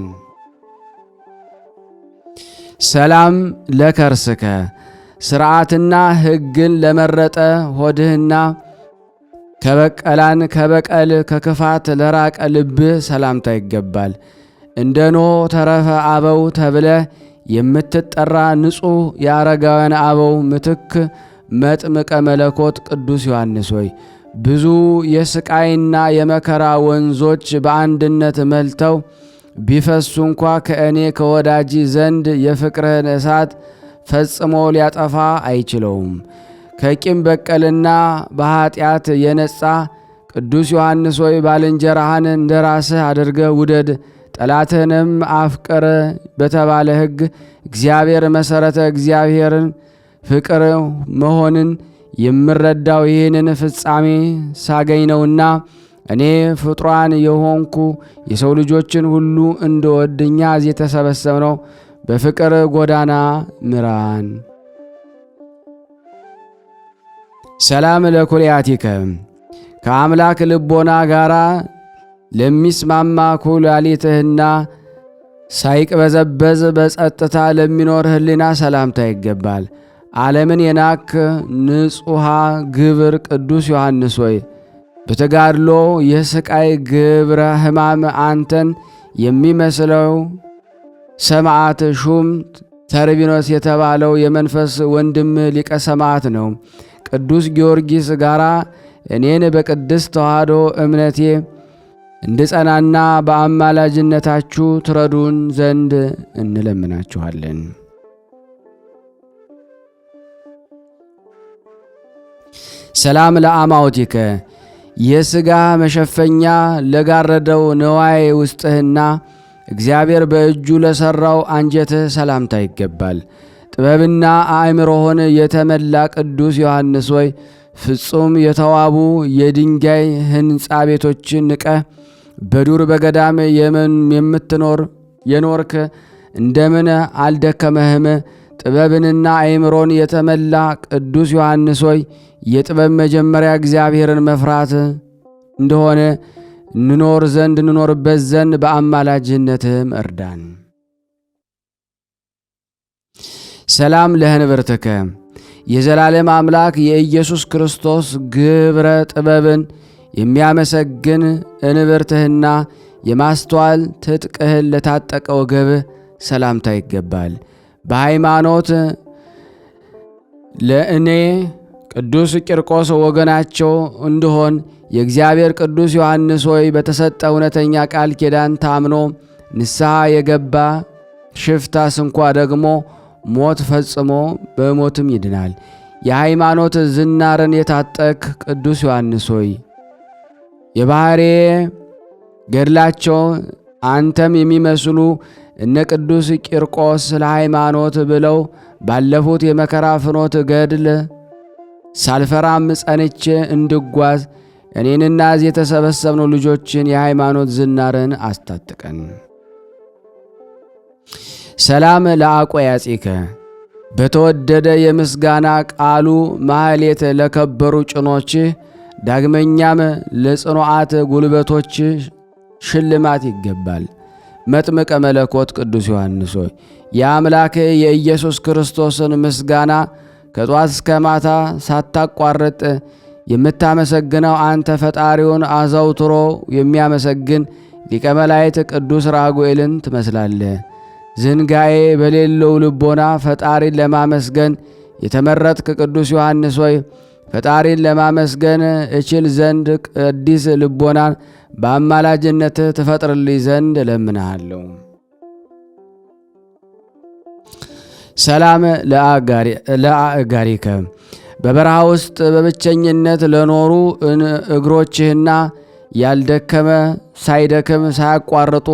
[SPEAKER 1] ሰላም ለከርስከ ሥርዓትና ሕግን ለመረጠ ሆድህና ከበቀል ከክፋት ለራቀ ልብህ ሰላምታ ይገባል። እንደ ኖኅ ተረፈ አበው ተብለ የምትጠራ ንጹሕ የአረጋውያን አበው ምትክ መጥምቀ መለኮት ቅዱስ ዮሐንስ ሆይ ብዙ የስቃይና የመከራ ወንዞች በአንድነት መልተው ቢፈሱ እንኳ ከእኔ ከወዳጅ ዘንድ የፍቅርህን እሳት ፈጽሞ ሊያጠፋ አይችለውም። ከቂም በቀልና በኀጢአት የነጻ ቅዱስ ዮሐንስ ሆይ ባልንጀራህን እንደ ራስህ አድርገህ ውደድ፣ ጠላትህንም አፍቅር በተባለ ሕግ እግዚአብሔር መሠረተ እግዚአብሔርን ፍቅር መሆንን የምረዳው ይህንን ፍጻሜ ሳገኝ ነውና እኔ ፍጡራን የሆንኩ የሰው ልጆችን ሁሉ እንድወድ እኛ እዚህ የተሰበሰብነው በፍቅር ጎዳና ምራን። ሰላም ለኩልያቲከ ከአምላክ ልቦና ጋራ ለሚስማማ ኩላሊትህና ሳይቅበዘበዝ በጸጥታ ለሚኖር ህሊና ሰላምታ ይገባል። ዓለምን የናክ ንጹሐ ግብር ቅዱስ ዮሐንስ ሆይ በተጋድሎ የስቃይ ግብረ ሕማም አንተን የሚመስለው ሰማዕት ሹም ተርቢኖስ የተባለው የመንፈስ ወንድም ሊቀ ሰማዕት ነው። ቅዱስ ጊዮርጊስ ጋራ እኔን በቅድስት ተዋሕዶ እምነቴ እንድጸናና በአማላጅነታችሁ ትረዱን ዘንድ እንለምናችኋለን። ሰላም ለአማውቲከ የሥጋ መሸፈኛ ለጋረደው ነዋይ ውስጥህና እግዚአብሔር በእጁ ለሠራው አንጀትህ ሰላምታ ይገባል። ጥበብና አእምሮህን የተመላ ቅዱስ ዮሐንስ ሆይ ፍጹም የተዋቡ የድንጋይ ሕንፃ ቤቶችን ንቀህ በዱር በገዳም የምትኖር የኖርክ እንደምን አልደከመህም? ጥበብንና አእምሮን የተመላ ቅዱስ ዮሐንስ ሆይ የጥበብ መጀመሪያ እግዚአብሔርን መፍራት እንደሆነ እንኖርበት ዘንድ በአማላጅነትህም እርዳን። ሰላም ለህንብርትከ የዘላለም አምላክ የኢየሱስ ክርስቶስ ግብረ ጥበብን የሚያመሰግን እንብርትህና የማስተዋል ትጥቅህን ለታጠቀ ወገብህ ሰላምታ ይገባል። በሃይማኖት ለእኔ ቅዱስ ቂርቆስ ወገናቸው እንድሆን የእግዚአብሔር ቅዱስ ዮሐንስ ሆይ በተሰጠ እውነተኛ ቃል ኪዳን ታምኖ ንስሐ የገባ ሽፍታ ስንኳ ደግሞ ሞት ፈጽሞ በሞትም ይድናል። የሃይማኖት ዝናርን የታጠቅ ቅዱስ ዮሐንስ ሆይ የባሕሬ ገድላቸው አንተም የሚመስሉ እነ ቅዱስ ቂርቆስ ስለ ሃይማኖት ብለው ባለፉት የመከራ ፍኖት ገድል ሳልፈራም ጸንቼ እንድጓዝ እኔንና እዚህ የተሰበሰብነው ልጆችን የሃይማኖት ዝናርን አስታጥቀን። ሰላም ለአቆያጺከ በተወደደ የምስጋና ቃሉ ማህሌት ለከበሩ ጭኖችህ ዳግመኛም ለጽኑዓት ጉልበቶች ሽልማት ይገባል። መጥምቀ መለኮት ቅዱስ ዮሐንስ ሆይ የአምላክ የኢየሱስ ክርስቶስን ምስጋና ከጧት እስከ ማታ ሳታቋርጥ የምታመሰግነው አንተ ፈጣሪውን አዘውትሮ የሚያመሰግን ሊቀ መላእክት ቅዱስ ራጉኤልን ትመስላለህ። ዝንጋኤ በሌለው ልቦና ፈጣሪን ለማመስገን የተመረጥክ ቅዱስ ዮሐንስ ሆይ ፈጣሪን ለማመስገን እችል ዘንድ ቅዱስ ልቦናን በአማላጅነትህ ትፈጥርልኝ ዘንድ እለምንሃለሁ። ሰላም ለአእጋሪከ በበረሃ ውስጥ በብቸኝነት ለኖሩ እግሮችህና ያልደከመ ሳይደክም ሳያቋርጡ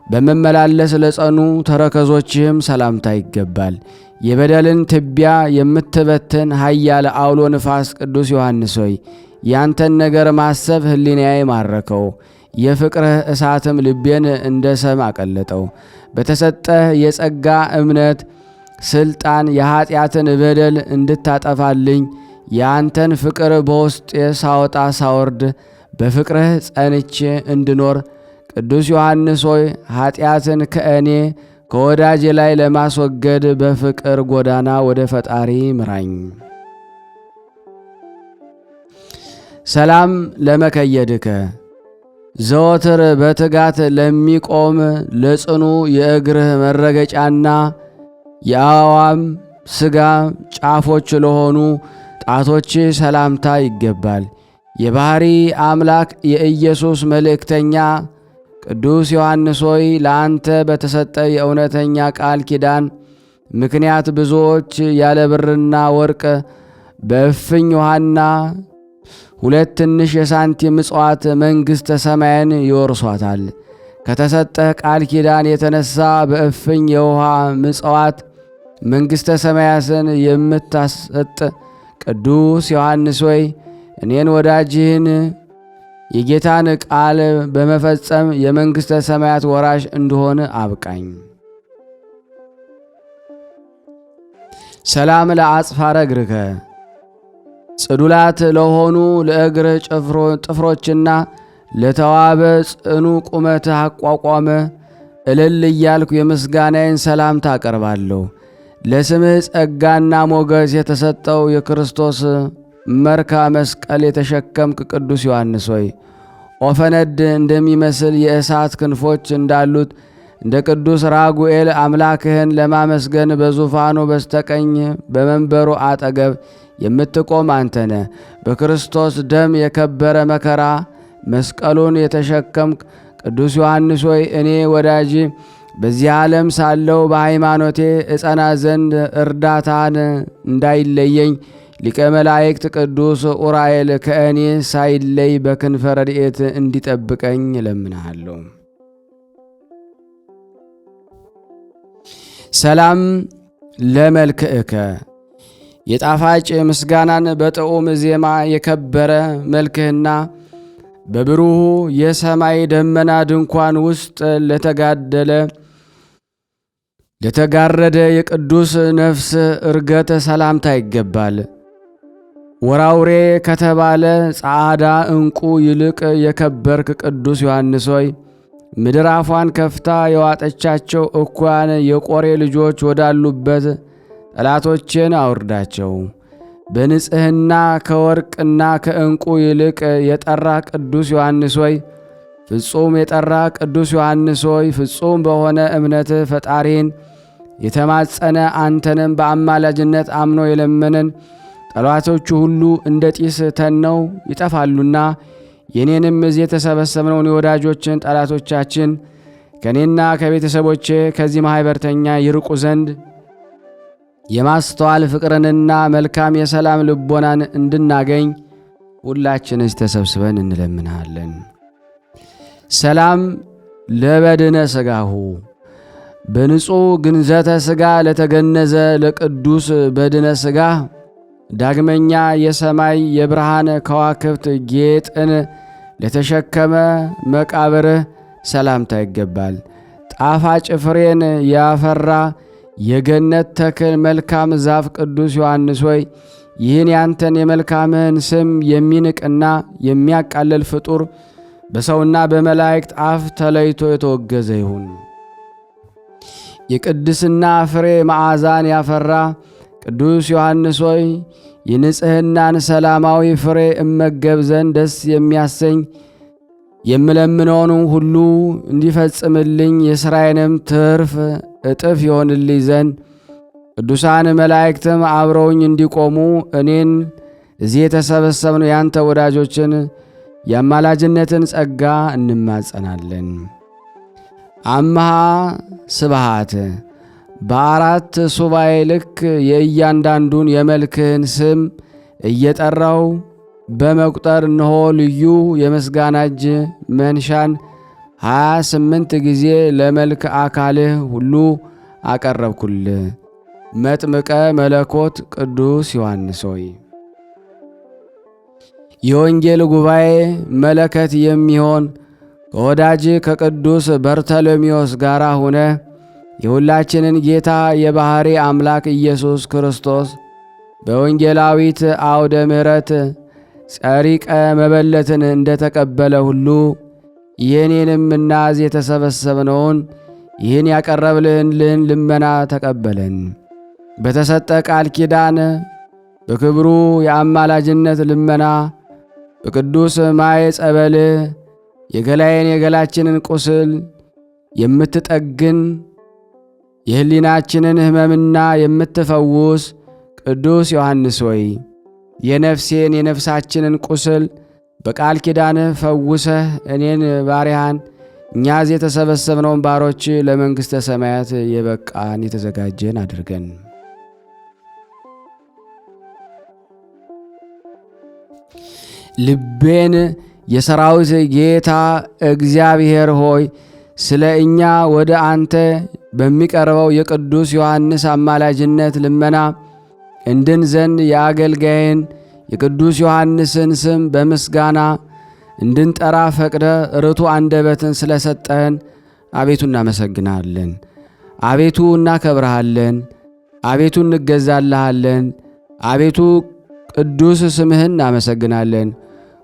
[SPEAKER 1] በመመላለስ ለጸኑ ተረከዞችህም ሰላምታ ይገባል። የበደልን ትቢያ የምትበትን ኃያል አውሎ ንፋስ ቅዱስ ዮሐንስ ሆይ ያንተን ነገር ማሰብ ሕሊናዬ ማረከው። የፍቅርህ እሳትም ልቤን እንደ ሰም አቀለጠው። በተሰጠህ የጸጋ እምነት ስልጣን የኀጢአትን በደል እንድታጠፋልኝ የአንተን ፍቅር በውስጤ ሳወጣ ሳወርድ በፍቅርህ ጸንቼ እንድኖር ቅዱስ ዮሐንስ ሆይ ኀጢአትን ከእኔ ከወዳጄ ላይ ለማስወገድ በፍቅር ጎዳና ወደ ፈጣሪ ምራኝ። ሰላም ለመከየድከ ዘወትር በትጋት ለሚቆም ለጽኑ የእግርህ መረገጫና የአዋም ሥጋ ጫፎች ለሆኑ ጣቶች ሰላምታ ይገባል። የባሕሪ አምላክ የኢየሱስ መልእክተኛ ቅዱስ ዮሐንስ ሆይ ለአንተ በተሰጠ የእውነተኛ ቃል ኪዳን ምክንያት ብዙዎች ያለ ብርና ወርቅ በእፍኝ ውሃና 2 ትንሽ የሳንቲም ምጽዋት መንግሥተ ሰማያን ይወርሷታል። ከተሰጠህ ቃል ኪዳን የተነሳ በእፍኝ የውሃ ምጽዋት መንግሥተ ሰማያትን የምታሰጥ ቅዱስ ዮሐንስ ሆይ እኔን ወዳጅህን የጌታን ቃል በመፈጸም የመንግሥተ ሰማያት ወራሽ እንድሆን አብቃኝ። ሰላም ለአጽፋረ እግርከ ጽዱላት ለሆኑ ለእግር ጥፍሮችና ለተዋበ ጽኑ ቁመትህ አቋቋመ እልል እያልኩ የምስጋናዬን ሰላምታ አቀርባለሁ። ለስምህ ጸጋና ሞገስ የተሰጠው የክርስቶስ መርካ መስቀል የተሸከምክ ቅዱስ ዮሐንስ ሆይ ኦፈነድ እንደሚመስል የእሳት ክንፎች እንዳሉት እንደ ቅዱስ ራጉኤል አምላክህን ለማመስገን በዙፋኑ በስተቀኝ በመንበሩ አጠገብ የምትቆም አንተነ በክርስቶስ ደም የከበረ መከራ መስቀሉን የተሸከምክ ቅዱስ ዮሐንስ ሆይ እኔ ወዳጅ በዚህ ዓለም ሳለው በሃይማኖቴ እጸና ዘንድ እርዳታን እንዳይለየኝ ሊቀ መላእክት ቅዱስ ኡራኤል ከእኔ ሳይለይ በክንፈ ረድኤት እንዲጠብቀኝ እለምንሃለሁ። ሰላም ለመልክዕከ የጣፋጭ ምስጋናን በጥዑም ዜማ የከበረ መልክህና በብሩህ የሰማይ ደመና ድንኳን ውስጥ ለተጋረደ የቅዱስ ነፍስ እርገተ ሰላምታ ይገባል። ወራውሬ ከተባለ ጻዕዳ ዕንቁ ይልቅ የከበርክ ቅዱስ ዮሐንስ ሆይ ምድር አፏን ከፍታ የዋጠቻቸው እኩያን የቆሬ ልጆች ወዳሉበት ጠላቶቼን አውርዳቸው። በንጽሕና ከወርቅና ከዕንቁ ይልቅ የጠራ ቅዱስ ዮሐንስ ሆይ ፍጹም የጠራ ቅዱስ ዮሐንስ ሆይ ፍጹም በሆነ እምነት ፈጣሪን የተማጸነ አንተንም በአማላጅነት አምኖ የለመነን ጠላቶቹ ሁሉ እንደ ጢስ ተነው ይጠፋሉና የኔንም እዚህ የተሰበሰብነውን የወዳጆችን ጠላቶቻችን ከኔና ከቤተሰቦቼ ከዚህ ማኅበርተኛ ይርቁ ዘንድ የማስተዋል ፍቅርንና መልካም የሰላም ልቦናን እንድናገኝ ሁላችንስ ተሰብስበን እንለምናለን። ሰላም ለበድነ ሥጋሁ በንጹሕ ግንዘተ ሥጋ ለተገነዘ ለቅዱስ በድነ ሥጋ ዳግመኛ የሰማይ የብርሃን ከዋክብት ጌጥን ለተሸከመ መቃብርህ ሰላምታ ይገባል። ጣፋጭ ፍሬን ያፈራ የገነት ተክል መልካም ዛፍ ቅዱስ ዮሐንስ ሆይ ይህን ያንተን የመልካምህን ስም የሚንቅና የሚያቃልል ፍጡር በሰውና በመላእክት አፍ ተለይቶ የተወገዘ ይሁን። የቅድስና ፍሬ መዓዛን ያፈራ ቅዱስ ዮሐንስ ሆይ የንጽሕናን ሰላማዊ ፍሬ እመገብ ዘንድ ደስ የሚያሰኝ የምለምነውን ሁሉ እንዲፈጽምልኝ የሥራዬንም ትርፍ እጥፍ ይሆንልኝ ዘንድ ቅዱሳን መላእክትም አብረውኝ እንዲቆሙ እኔን እዚህ የተሰበሰብነው ያንተ ወዳጆችን የአማላጅነትን ጸጋ እንማጸናለን። አምሃ ስብሃት በአራት ሱባኤ ልክ የእያንዳንዱን የመልክህን ስም እየጠራው በመቁጠር እነሆ ልዩ የምስጋና እጅ መንሻን 28 ጊዜ ለመልክ አካልህ ሁሉ አቀረብኩልህ። መጥምቀ መለኮት ቅዱስ ዮሐንስ ሆይ የወንጌል ጉባኤ መለከት የሚሆን ከወዳጅ ከቅዱስ በርተሎሜዎስ ጋር ሆነ የሁላችንን ጌታ የባሕሪ አምላክ ኢየሱስ ክርስቶስ በወንጌላዊት አውደ ምሕረት ጸሪቀ መበለትን እንደተቀበለ ሁሉ የኔንም እናዝ የተሰበሰብነውን ይህን ያቀረብልህን ልመና ተቀበለን። በተሰጠ ቃል ኪዳን በክብሩ የአማላጅነት ልመና በቅዱስ ማየ ጸበል የገላዬን የገላችንን ቁስል የምትጠግን የሕሊናችንን ሕመምና የምትፈውስ ቅዱስ ዮሐንስ ሆይ የነፍሴን የነፍሳችንን ቁስል በቃል ኪዳንህ ፈውሰህ እኔን ባሪያህን እኛዝ የተሰበሰብነውን ባሮች ለመንግሥተ ሰማያት የበቃን የተዘጋጀን አድርገን። ልቤን የሰራዊት ጌታ እግዚአብሔር ሆይ ስለ እኛ ወደ አንተ በሚቀርበው የቅዱስ ዮሐንስ አማላጅነት ልመና እንድን ዘንድ የአገልጋይን የቅዱስ ዮሐንስን ስም በምስጋና እንድንጠራ ፈቅደ ርቱ አንደበትን ስለሰጠህን አቤቱ እናመሰግናለን። አቤቱ እናከብረሃለን። አቤቱ እንገዛልሃለን። አቤቱ ቅዱስ ስምህን እናመሰግናለን።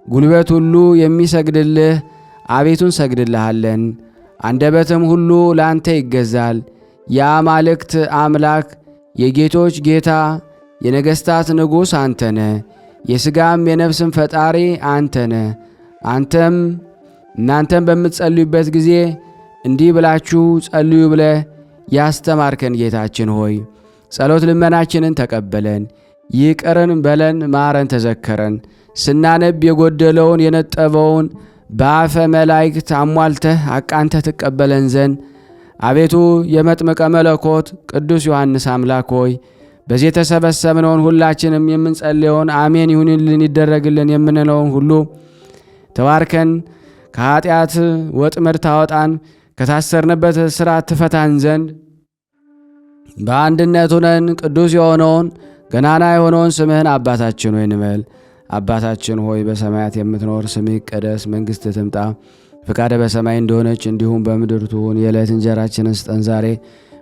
[SPEAKER 1] ጉልበት ሁሉ የሚሰግድልህ አቤቱ እንሰግድልሃለን። አንደበትም ሁሉ ለአንተ ይገዛል። የአማልክት አምላክ የጌቶች ጌታ የነገሥታት ንጉሥ አንተነ፣ የሥጋም የነፍስም ፈጣሪ አንተነ። እናንተም በምትጸልዩበት ጊዜ እንዲህ ብላችሁ ጸልዩ ብለህ ያስተማርከን ጌታችን ሆይ ጸሎት ልመናችንን ተቀበለን። ይቅርን በለን፣ ማረን፣ ተዘከረን። ስናነብ የጎደለውን የነጠበውን በአፈ መላእክት አሟልተህ አቃንተህ ትቀበለን ዘንድ አቤቱ የመጥምቀ መለኮት ቅዱስ ዮሐንስ አምላክ ሆይ በዚህ የተሰበሰብነውን ሁላችንም የምንጸልየውን አሜን ይሁንልን ይደረግልን የምንለውን ሁሉ ተባርከን ከኃጢአት ወጥመድ ታወጣን፣ ከታሰርንበት ሥርዓት ትፈታን ዘንድ በአንድነት ሆነን ቅዱስ የሆነውን ገናና የሆነውን ስምህን አባታችን ሆይ እንበል። አባታችን ሆይ በሰማያት የምትኖር ስምህ ይቀደስ፣ መንግሥትህ ትምጣ፣ ፈቃድህ በሰማይ እንደሆነች እንዲሁም በምድር ትሁን። የዕለት እንጀራችንን ስጠን ዛሬ፣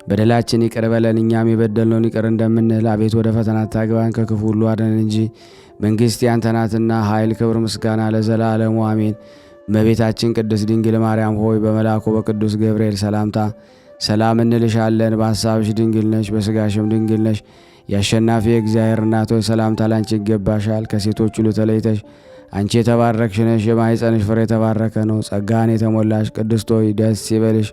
[SPEAKER 1] በደላችን ይቅር በለን እኛም የበደልነውን ይቅር እንደምንል። አቤቱ ወደ ፈተና አታግባን ከክፉ ሁሉ አድነን እንጂ መንግሥት ያንተ ናትና ኃይል፣ ክብር፣ ምስጋና ለዘላለሙ አሜን። እመቤታችን ቅድስት ድንግል ማርያም ሆይ በመልአኩ በቅዱስ ገብርኤል ሰላምታ ሰላም እንልሻለን። በሐሳብሽ ድንግል ነሽ፣ በሥጋሽም ድንግል ነሽ። የአሸናፊ እግዚአብሔር እናት ሆይ ሰላምታ ላንቺ ይገባሻል። ከሴቶች ሁሉ ተለይተሽ አንቺ የተባረክሽ ነሽ፣ የማኅፀንሽ ፍሬ የተባረከ ነው። ጸጋን የተሞላሽ ቅድስት ሆይ ደስ ይበልሽ።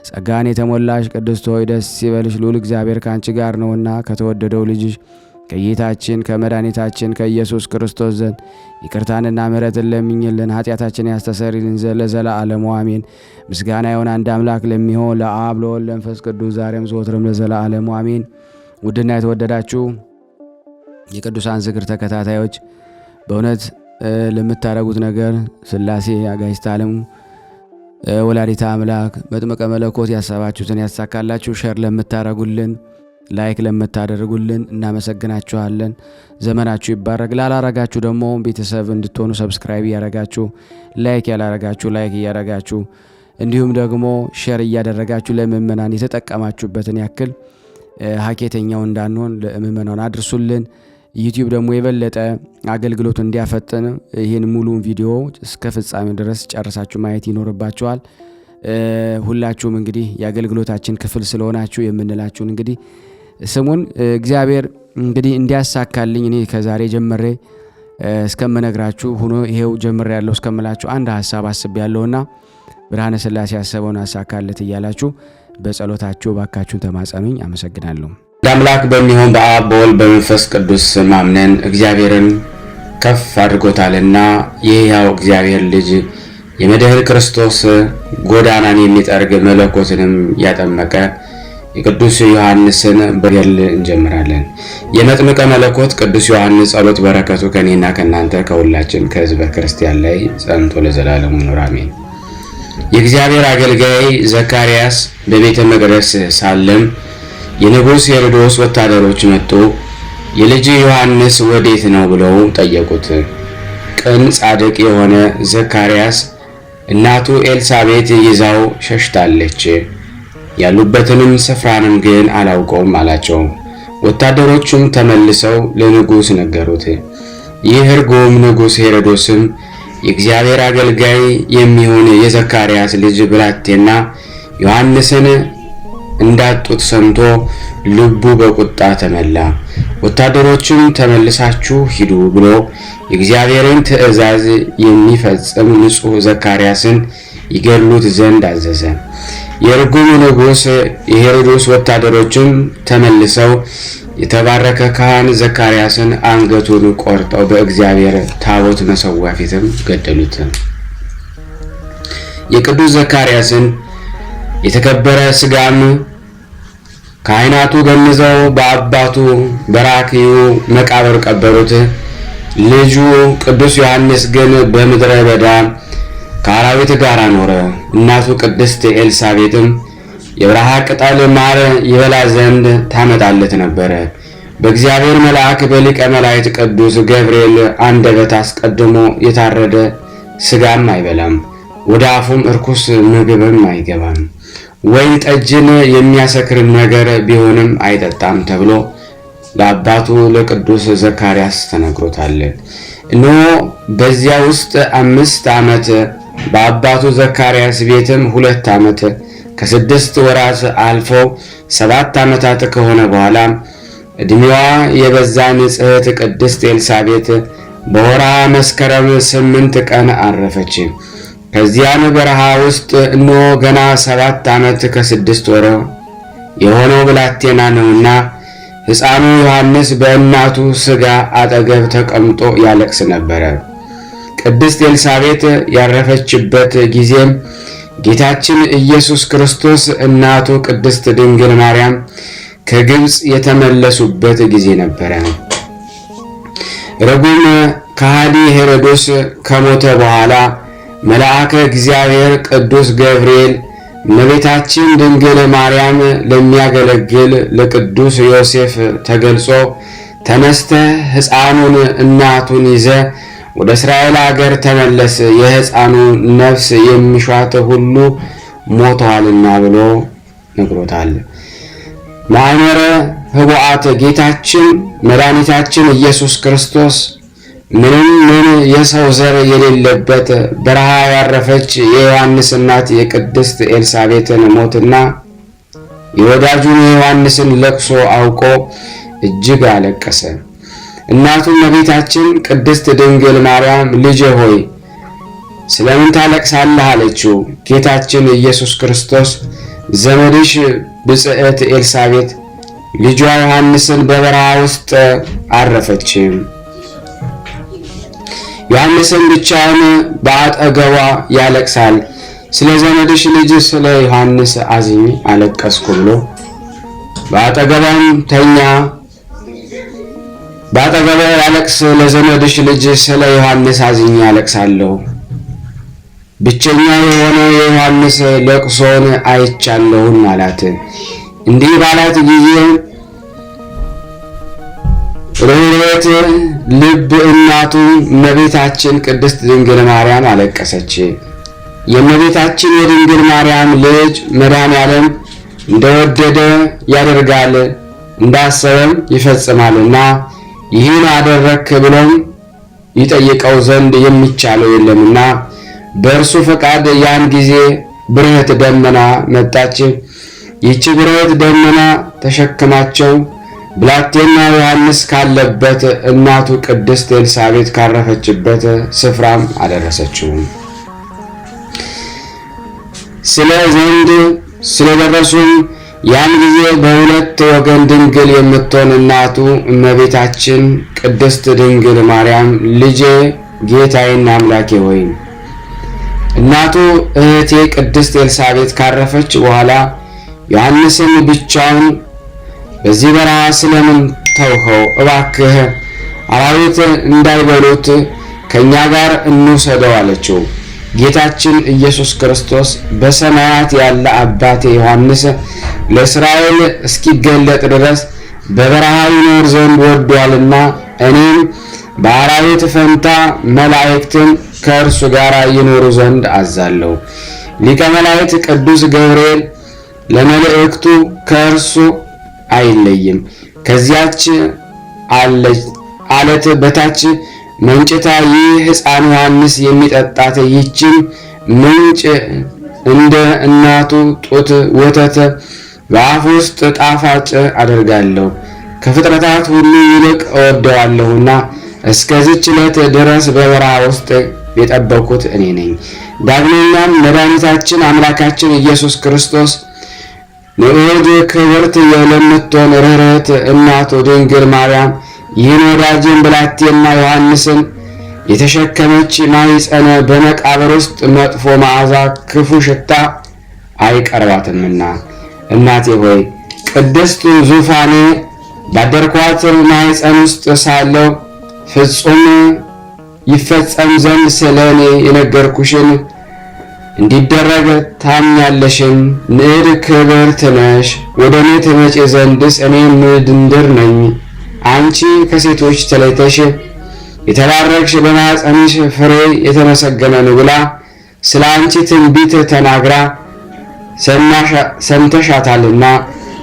[SPEAKER 1] ጸጋን የተሞላሽ ቅድስት ሆይ ደስ ይበልሽ፣ ልዑል እግዚአብሔር ከአንቺ ጋር ነውና ከተወደደው ልጅሽ ከጌታችን ከመድኃኒታችን ከኢየሱስ ክርስቶስ ዘንድ ይቅርታንና ምሕረትን ለምኝልን ኃጢአታችን ያስተሰርይልን ዘንድ ለዘላለሙ አሜን። ምስጋና ይሁን አንድ አምላክ ለሚሆን ለአብ ለወልድ ለመንፈስ ቅዱስ ዛሬም ዘወትርም ለዘላለሙ አሜን። ውድና የተወደዳችሁ የቅዱሳን ዝክር ተከታታዮች በእውነት ለምታደርጉት ነገር ሥላሴ አጋዕዝተ ዓለም ወላዲተ አምላክ መጥምቀ መለኮት ያሰባችሁትን ያሳካላችሁ። ሸር ለምታደርጉልን ላይክ ለምታደርጉልን እናመሰግናችኋለን። ዘመናችሁ ይባረክ። ላላረጋችሁ ደግሞ ቤተሰብ እንድትሆኑ ሰብስክራይብ እያረጋችሁ፣ ላይክ ያላረጋችሁ ላይክ እያረጋችሁ፣ እንዲሁም ደግሞ ሼር እያደረጋችሁ ለምእመናን የተጠቀማችሁበትን ያክል ሀኬተኛው እንዳንሆን ለምእመናን አድርሱልን። ዩቲዩብ ደግሞ የበለጠ አገልግሎቱ እንዲያፈጥን ይህን ሙሉን ቪዲዮ እስከ ፍጻሜው ድረስ ጨርሳችሁ ማየት ይኖርባችኋል። ሁላችሁም እንግዲህ የአገልግሎታችን ክፍል ስለሆናችሁ የምንላችሁን እንግዲህ ስሙን እግዚአብሔር እንግዲህ እንዲያሳካልኝ እኔ ከዛሬ ጀምሬ እስከምነግራችሁ ሆኖ ይሄው ጀምሬ ያለው እስከምላችሁ አንድ ሐሳብ አስቤያለሁና ብርሃነ ሥላሴ ያሰበውን አሳካለት እያላችሁ በጸሎታችሁ ባካችሁን ተማጸኑኝ። አመሰግናለሁ።
[SPEAKER 3] አምላክ በሚሆን በአብ በወልድ በመንፈስ ቅዱስ ማምነን እግዚአብሔርን ከፍ አድርጎታልና የሕያው እግዚአብሔር ልጅ የመድኃኒተ ክርስቶስ ጎዳናን የሚጠርግ መለኮትንም ያጠመቀ የቅዱስ ዮሐንስን በገድል እንጀምራለን። የመጥምቀ መለኮት ቅዱስ ዮሐንስ ጸሎት በረከቱ ከኔና ከናንተ ከሁላችን ከሕዝበ ክርስቲያን ላይ ጸንቶ ለዘላለሙ ይኑር አሜን። የእግዚአብሔር አገልጋይ ዘካርያስ በቤተ መቅደስ ሳለም የንጉሥ ሄሮድስ ወታደሮች መጡ። የልጅ ዮሐንስ ወዴት ነው ብለው ጠየቁት። ቅን ጻድቅ የሆነ ዘካርያስ እናቱ ኤልሳቤጥ ይዛው ሸሽታለች፣ ያሉበትንም ስፍራንም ግን አላውቀውም አላቸው። ወታደሮቹም ተመልሰው ለንጉሥ ነገሩት። ይህ ርጉም ንጉሥ ሄሮድስም የእግዚአብሔር አገልጋይ የሚሆን የዘካርያስ ልጅ ብላቴና ዮሐንስን እንዳጡት ሰምቶ ልቡ በቁጣ ተመላ። ወታደሮቹም ተመልሳችሁ ሂዱ ብሎ የእግዚአብሔርን ትእዛዝ የሚፈጽም ንጹሕ ዘካርያስን ይገድሉት ዘንድ አዘዘ። የርጉም ንጉሥ የሄሮድስ ወታደሮችም ተመልሰው የተባረከ ካህን ዘካርያስን አንገቱን ቆርጠው በእግዚአብሔር ታቦት መሠዊያ ፊትም ገደሉት። የቅዱስ ዘካርያስን የተከበረ ሥጋም ካህናቱ ገንዘው በአባቱ በራክዩ መቃብር ቀበሩት። ልጁ ቅዱስ ዮሐንስ ግን በምድረ በዳ ከአራዊት ጋር ኖረ። እናቱ ቅድስት ኤልሳቤጥም የበረሃ ቅጠል ማር ይበላ ዘንድ ታመጣለት ነበረ። በእግዚአብሔር መልአክ በሊቀ መላእክት ቅዱስ ገብርኤል አንደበት አስቀድሞ የታረደ ሥጋም አይበላም፣ ወደ አፉም እርኩስ ምግብም አይገባም፣ ወይን ጠጅን የሚያሰክር ነገር ቢሆንም አይጠጣም ተብሎ ለአባቱ ለቅዱስ ዘካርያስ ተነግሮታል። እነሆ በዚያ ውስጥ 5 ዓመት በአባቱ ዘካርያስ ቤትም 2 ዓመት ከ6 ወራት አልፎ 7 ዓመታት ከሆነ በኋላ ዕድሜዋ የበዛ ንጽሕት ቅድስት ኤልሳቤጥ በወርኃ መስከረም 8 ቀን አረፈች። ከዚያም በረሃ ውስጥ እነሆ ገና 7 ዓመት ከ6 ወር የሆነው ብላቴና ነውና ሕፃኑ ዮሐንስ በእናቱ ሥጋ አጠገብ ተቀምጦ ያለቅስ ነበረ። ቅድስት ኤልሳቤጥ ያረፈችበት ጊዜም ጌታችን ኢየሱስ ክርስቶስ እናቱ ቅድስት ድንግል ማርያም ከግብፅ የተመለሱበት ጊዜ ነበረ። ርጉም ከሃዲ ሄሮድስ ከሞተ በኋላ መልአከ እግዚአብሔር ቅዱስ ገብርኤል እመቤታችን ድንግል ማርያም ለሚያገለግል ለቅዱስ ዮሴፍ ተገልጾ ተነስተህ ሕፃኑን እናቱን ይዘህ ወደ እስራኤል አገር ተመለስ፣ የሕፃኑ ነፍስ የሚሿት ሁሉ ሞተዋልና ብሎ ነግሮታል። ማኅበረ ኅቡዓት ጌታችን መድኃኒታችን ኢየሱስ ክርስቶስ ምንም የሰው ዘር የሌለበት በረሃ ያረፈች የዮሐንስ እናት የቅድስት ኤልሳቤጥን ሞትና የወዳጁን የዮሐንስን ለቅሶ አውቆ እጅግ አለቀሰ። እናቱም እመቤታችን ቅድስት ድንግል ማርያም ልጄ ሆይ ስለምን ታለቅሳለህ? አለችው። ጌታችን ኢየሱስ ክርስቶስ ዘመድሽ ብጽዕት ኤልሳቤጥ ልጇ ዮሐንስን በበረሃ ውስጥ አረፈች። ዮሐንስን ብቻውን በአጠገቧ ያለቅሳል። ስለ ዘመድሽ ልጅ ስለ ዮሐንስ አዝኜ አለቀስኩ ብሎ በአጠገቧም ተኛ። በአጠገቧ ያለቅስ ለዘመድሽ ልጅ ስለ ዮሐንስ አዝኜ አለቅሳለሁ። ብቸኛ የሆነ የዮሐንስ ለቅሶን አይቻለሁም አላት። እንዲህ ባላት ጊዜ ርኅሩኅት ልብ እናቱ እመቤታችን ቅድስት ድንግል ማርያም አለቀሰች። የእመቤታችን የድንግል ማርያም ልጅ መድኃኔዓለም እንደወደደ ያደርጋል እንዳሰበም ይፈጽማልና ይህን አደረክ ብሎም ይጠይቀው ዘንድ የሚቻለው የለምና በእርሱ ፈቃድ ያን ጊዜ ብርህት ደመና መጣች። ይህች ብርህት ደመና ተሸክማቸው ብላቴና ዮሐንስ ካለበት እናቱ ቅድስት ኤልሳቤጥ ካረፈችበት ስፍራም አደረሰችው። ስለ ዘንድ ስለደረሱም ያን ጊዜ በሁለት ወገን ድንግል የምትሆን እናቱ እመቤታችን ቅድስት ድንግል ማርያም ልጄ ጌታዬና አምላኬ ሆይ እናቱ እህቴ ቅድስት ኤልሳቤጥ ካረፈች በኋላ ዮሐንስን ብቻውን በዚህ በረሃ ስለምን ተውኸው? እባክህ አራዊት እንዳይበሉት ከእኛ ጋር እንውሰደው አለችው። ጌታችን ኢየሱስ ክርስቶስ በሰማያት ያለ አባቴ ዮሐንስ ለእስራኤል እስኪገለጥ ድረስ በበረሃ ይኖር ዘንድ ወዷልና እኔም በአራዊት ፈንታ መላእክትን ከእርሱ ጋር ይኖሩ ዘንድ አዛለሁ። ሊቀ መላእክት ቅዱስ ገብርኤል ለመልእክቱ ከእርሱ አይለይም። ከዚያች አለት በታች መንጭታ ይህ ሕፃን ዮሐንስ የሚጠጣት ይህችን ምንጭ እንደ እናቱ ጡት ወተት በአፍ ውስጥ ጣፋጭ አደርጋለሁ። ከፍጥረታት ሁሉ ይልቅ እወደዋለሁና እስከዚች ዕለት ድረስ በበረሃ ውስጥ የጠበቅኩት እኔ ነኝ። ዳግመኛም መድኃኒታችን አምላካችን ኢየሱስ ክርስቶስ ንዑድ ክብርት ለምትሆን ርኅርኅት እናቱ ድንግል ማርያም ይህን ወዳጅን ብላቴና ዮሐንስን የተሸከመች ማኅፀነ በመቃብር ውስጥ መጥፎ መዓዛ ክፉ ሽታ አይቀርባትምና እናቴ ሆይ ቅድስት ዙፋኔ ባደርኳት ማኅፀን ውስጥ ሳለሁ ፍጹም ይፈጸም ዘንድ ስለ እኔ የነገርኩሽን እንዲደረግ ታምኛለሽም። ንዕድ ክብርት ነሽ። ወደ እኔ ትመጪ ዘንድስ እኔ ምድንድር ነኝ። አንቺ ከሴቶች ተለይተሽ የተባረክሽ በማኅፀንሽ ፍሬ የተመሰገነ ነው ብላ ስለ አንቺ ትንቢት ተናግራ ሰምተሻታልና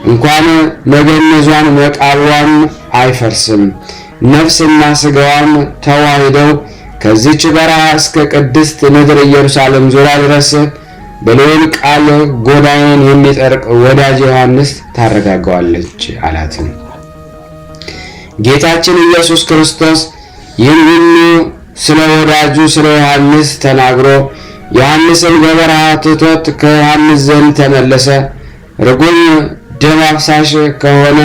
[SPEAKER 3] እንኳን መገነዟን መቃብሯም አይፈርስም። ነፍስና ሥጋዋም ተዋህደው ከዚች በረሃ እስከ ቅድስት ምድር ኢየሩሳሌም ዙሪያ ድረስ በልዑል ቃል ጎዳናን የሚጠርቅ ወዳጅ ዮሐንስ ታረጋጋዋለች አላት። ጌታችን ኢየሱስ ክርስቶስ ይህን ሁሉ ስለ ወዳጁ ስለ ዮሐንስ ተናግሮ ዮሐንስን በበረሃ ትቶት ከዮሐንስ ዘንድ ተመለሰ። ርጉም ደም አፍሳሽ ከሆነ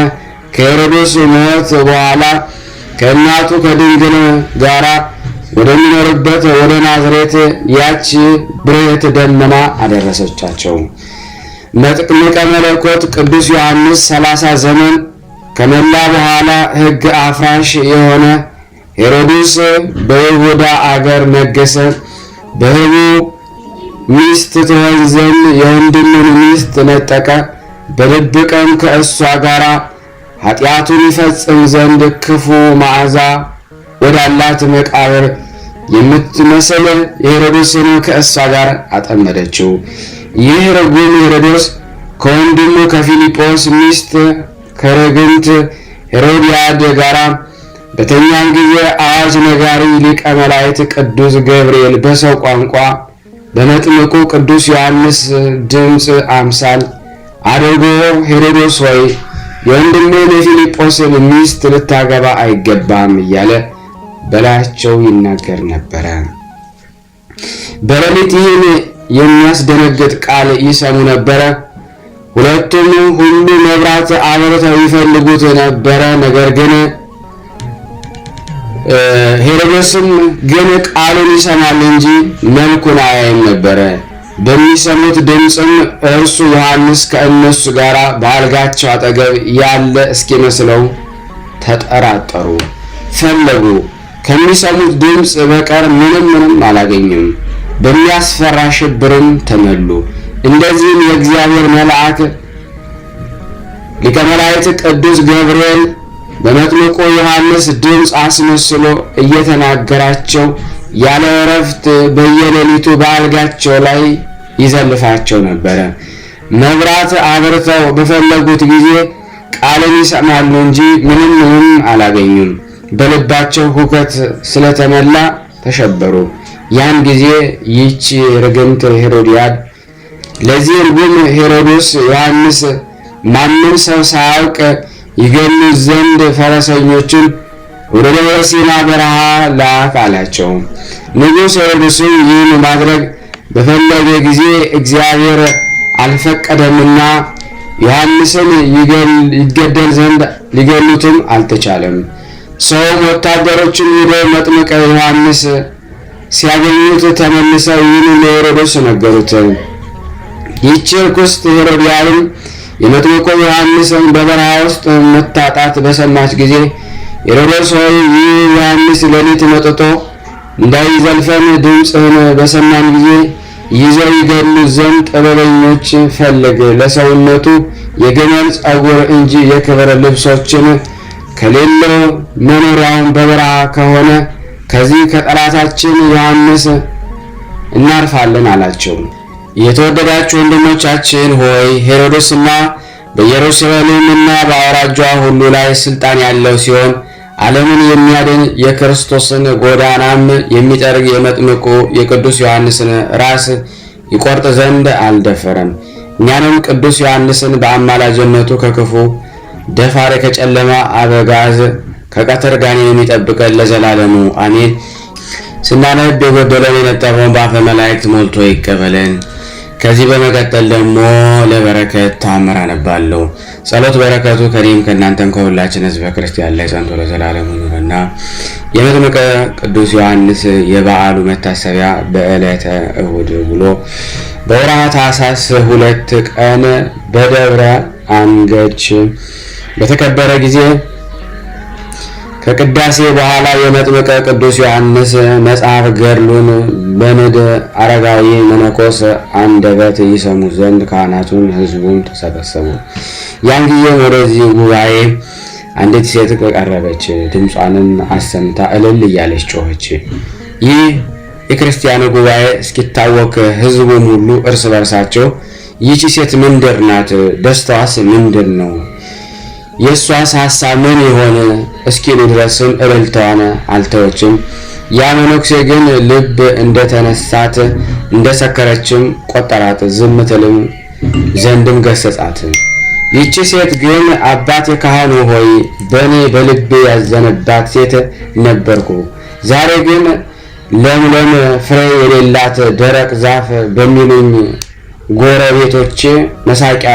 [SPEAKER 3] ከሄሮድስ ሞት በኋላ ከእናቱ ከድንግል ጋራ ወደሚኖርበት ወደ ናዝሬት ያች ብርህት ደመና አደረሰቻቸው። መጥምቀ መለኮት ቅዱስ ዮሐንስ 30 ዘመን ከመላ በኋላ ሕግ አፍራሽ የሆነ ሄሮድስ በይሁዳ አገር ነገሰ። በሕቡ ሚስት ትሆን ዘንድ የወንድሙን ሚስት ነጠቀ። በድብቅም ከእሷ ጋር ኃጢአቱን ይፈጽም ዘንድ ክፉ መዓዛ ወዳላት መቃብር የምትመስል ሄሮድስን ከእሷ ጋር አጠመደችው። ይህ ርጉም ሄሮድስ ከወንድሙ ከፊልጶስ ሚስት ከርግምት ሄሮድያድ ጋር በተኛን ጊዜ አዋጅ ነጋሪ ሊቀ መላእክት ቅዱስ ገብርኤል በሰው ቋንቋ በመጥምቁ ቅዱስ ዮሐንስ ድምፅ አምሳል አድርጎ ሄሮድስ ሆይ የወንድምህን የፊልጶስን ሚስት ልታገባ አይገባም እያለ በላያቸው ይናገር ነበረ። በሌሊት ይህን የሚያስደነግጥ ቃል ይሰሙ ነበረ። ሁለቱም ሁሉ መብራት አብርተው ይፈልጉት ነበረ። ነገር ግን ሄሮድስም ግን ቃሉን ይሰማል እንጂ መልኩን አያይም ነበረ። በሚሰሙት ድምፅም እርሱ ዮሐንስ ከእነሱ ጋር በአልጋቸው አጠገብ ያለ እስኪመስለው ተጠራጠሩ፣ ፈለጉ። ከሚሰሙት ድምፅ በቀር ምንም አላገኙም። በሚያስፈራ ሽብርም ተመሉ። እንደዚህም የእግዚአብሔር መልአክ ሊቀ መላእክት ቅዱስ ገብርኤል በመጥምቁ ዮሐንስ ድምፅ አስመስሎ እየተናገራቸው ያለ እረፍት በየሌሊቱ በአልጋቸው ላይ ይዘልፋቸው ነበረ። መብራት አብርተው በፈለጉት ጊዜ ቃልን ይሰማሉ እንጂ ምንም አላገኙም። በልባቸው ሁከት ስለተመላ ተሸበሩ። ያን ጊዜ ይህች ርግምት ሄሮድያድ ለዚህ ርጉም ሄሮድስ ዮሐንስ ማንም ሰው ሳያውቅ ይገሉት ዘንድ ፈረሰኞችን ወደ ደብረ ሲና በረሃ ላክ አላቸው። ንጉሥ ሄሮድስም ይህን ማድረግ በፈለገ ጊዜ እግዚአብሔር አልፈቀደምና ዮሐንስን ይገደል ዘንድ ሊገሉትም አልተቻለም። ሰውም ወታደሮችን ወደ መጥምቀ ዮሐንስ ሲያገኙት ተመልሰው ይህን ለሄሮድስ ነገሩት። ይህች ርኩስት ሄሮድያድም የመጥምቁ ዮሐንስን በበረሃ ውስጥ መታጣት በሰማች ጊዜ ሄሮድስ ሆይ ይህ ዮሐንስ ሌሊት መጥቶ እንዳይዘልፈን ድምፅህን በሰማን ጊዜ ይዘው ይገድሉት ዘንድ ጥበበኞች ፈልግ። ለሰውነቱ የግመል ጸጉር እንጂ የክብር ልብሶችን ከሌለው መኖሪያውን በበረሃ ከሆነ ከዚህ ከጠላታችን ዮሐንስ እናርፋለን አላቸው። የተወደዳችሁ ወንድሞቻችን ሆይ ሄሮድስና በኢየሩሳሌምና በአውራጇ ሁሉ ላይ ስልጣን ያለው ሲሆን ዓለምን የሚያድን የክርስቶስን ጎዳናም የሚጠርግ የመጥምቁ የቅዱስ ዮሐንስን ራስ ይቆርጥ ዘንድ አልደፈረም። እኛንም ቅዱስ ዮሐንስን በአማላጅነቱ ከክፉ ደፋር ከጨለማ አበጋዝ ከቀትር ጋኔን የሚጠብቀን ለዘላለሙ አሜን። ስናነብ የጎደለን የነጠበውን በአፈ መላእክት ሞልቶ ይቀበለን። ከዚህ በመቀጠል ደግሞ ለበረከት ተአምር አነባለሁ። ጸሎት በረከቱ ከኔም ከእናንተም ከሁላችን ሕዝበ ክርስቲያን ላይ ጸንቶ ለዘላለሙ ይኑርና የመጥምቀ ቅዱስ ዮሐንስ የበዓሉ መታሰቢያ በዕለተ እሁድ ብሎ በወርኃ ታኅሳስ 2 ቀን በደብረ አንገች በተከበረ ጊዜ ከቅዳሴ በኋላ የመጥምቀ ቅዱስ ዮሐንስ መጽሐፍ ገድሉን በንድ አረጋዊ መነኮስ አንደበት ይሰሙ ዘንድ ካህናቱን ሕዝቡን ተሰበሰቡ። ያን ጊዜ ወደዚህ ጉባኤ አንዲት ሴት ቀረበች። ድምጿንም አሰምታ እልል እያለች ጮኸች። ይህ የክርስቲያኑ ጉባኤ እስኪታወክ ሕዝቡም ሁሉ እርስ በርሳቸው ይህች ሴት ምንድር ናት? ደስታዋስ ምንድን ነው? የእሷስ ሐሳብ ምን ይሆን እስኪሉ ድረስም እልልታዋን አልተወችም። ያ መነኩሴ ግን ልብ እንደተነሳት እንደሰከረችም ቆጠራት፣ ዝም ትልም ዘንድም ገሰጻት። ይህች ሴት ግን አባቴ ካህኑ ሆይ በእኔ በልቤ ያዘነባት ሴት ነበርኩ። ዛሬ ግን ለምለም ፍሬ የሌላት ደረቅ ዛፍ በሚሉኝ ጎረቤቶቼ መሳቂያ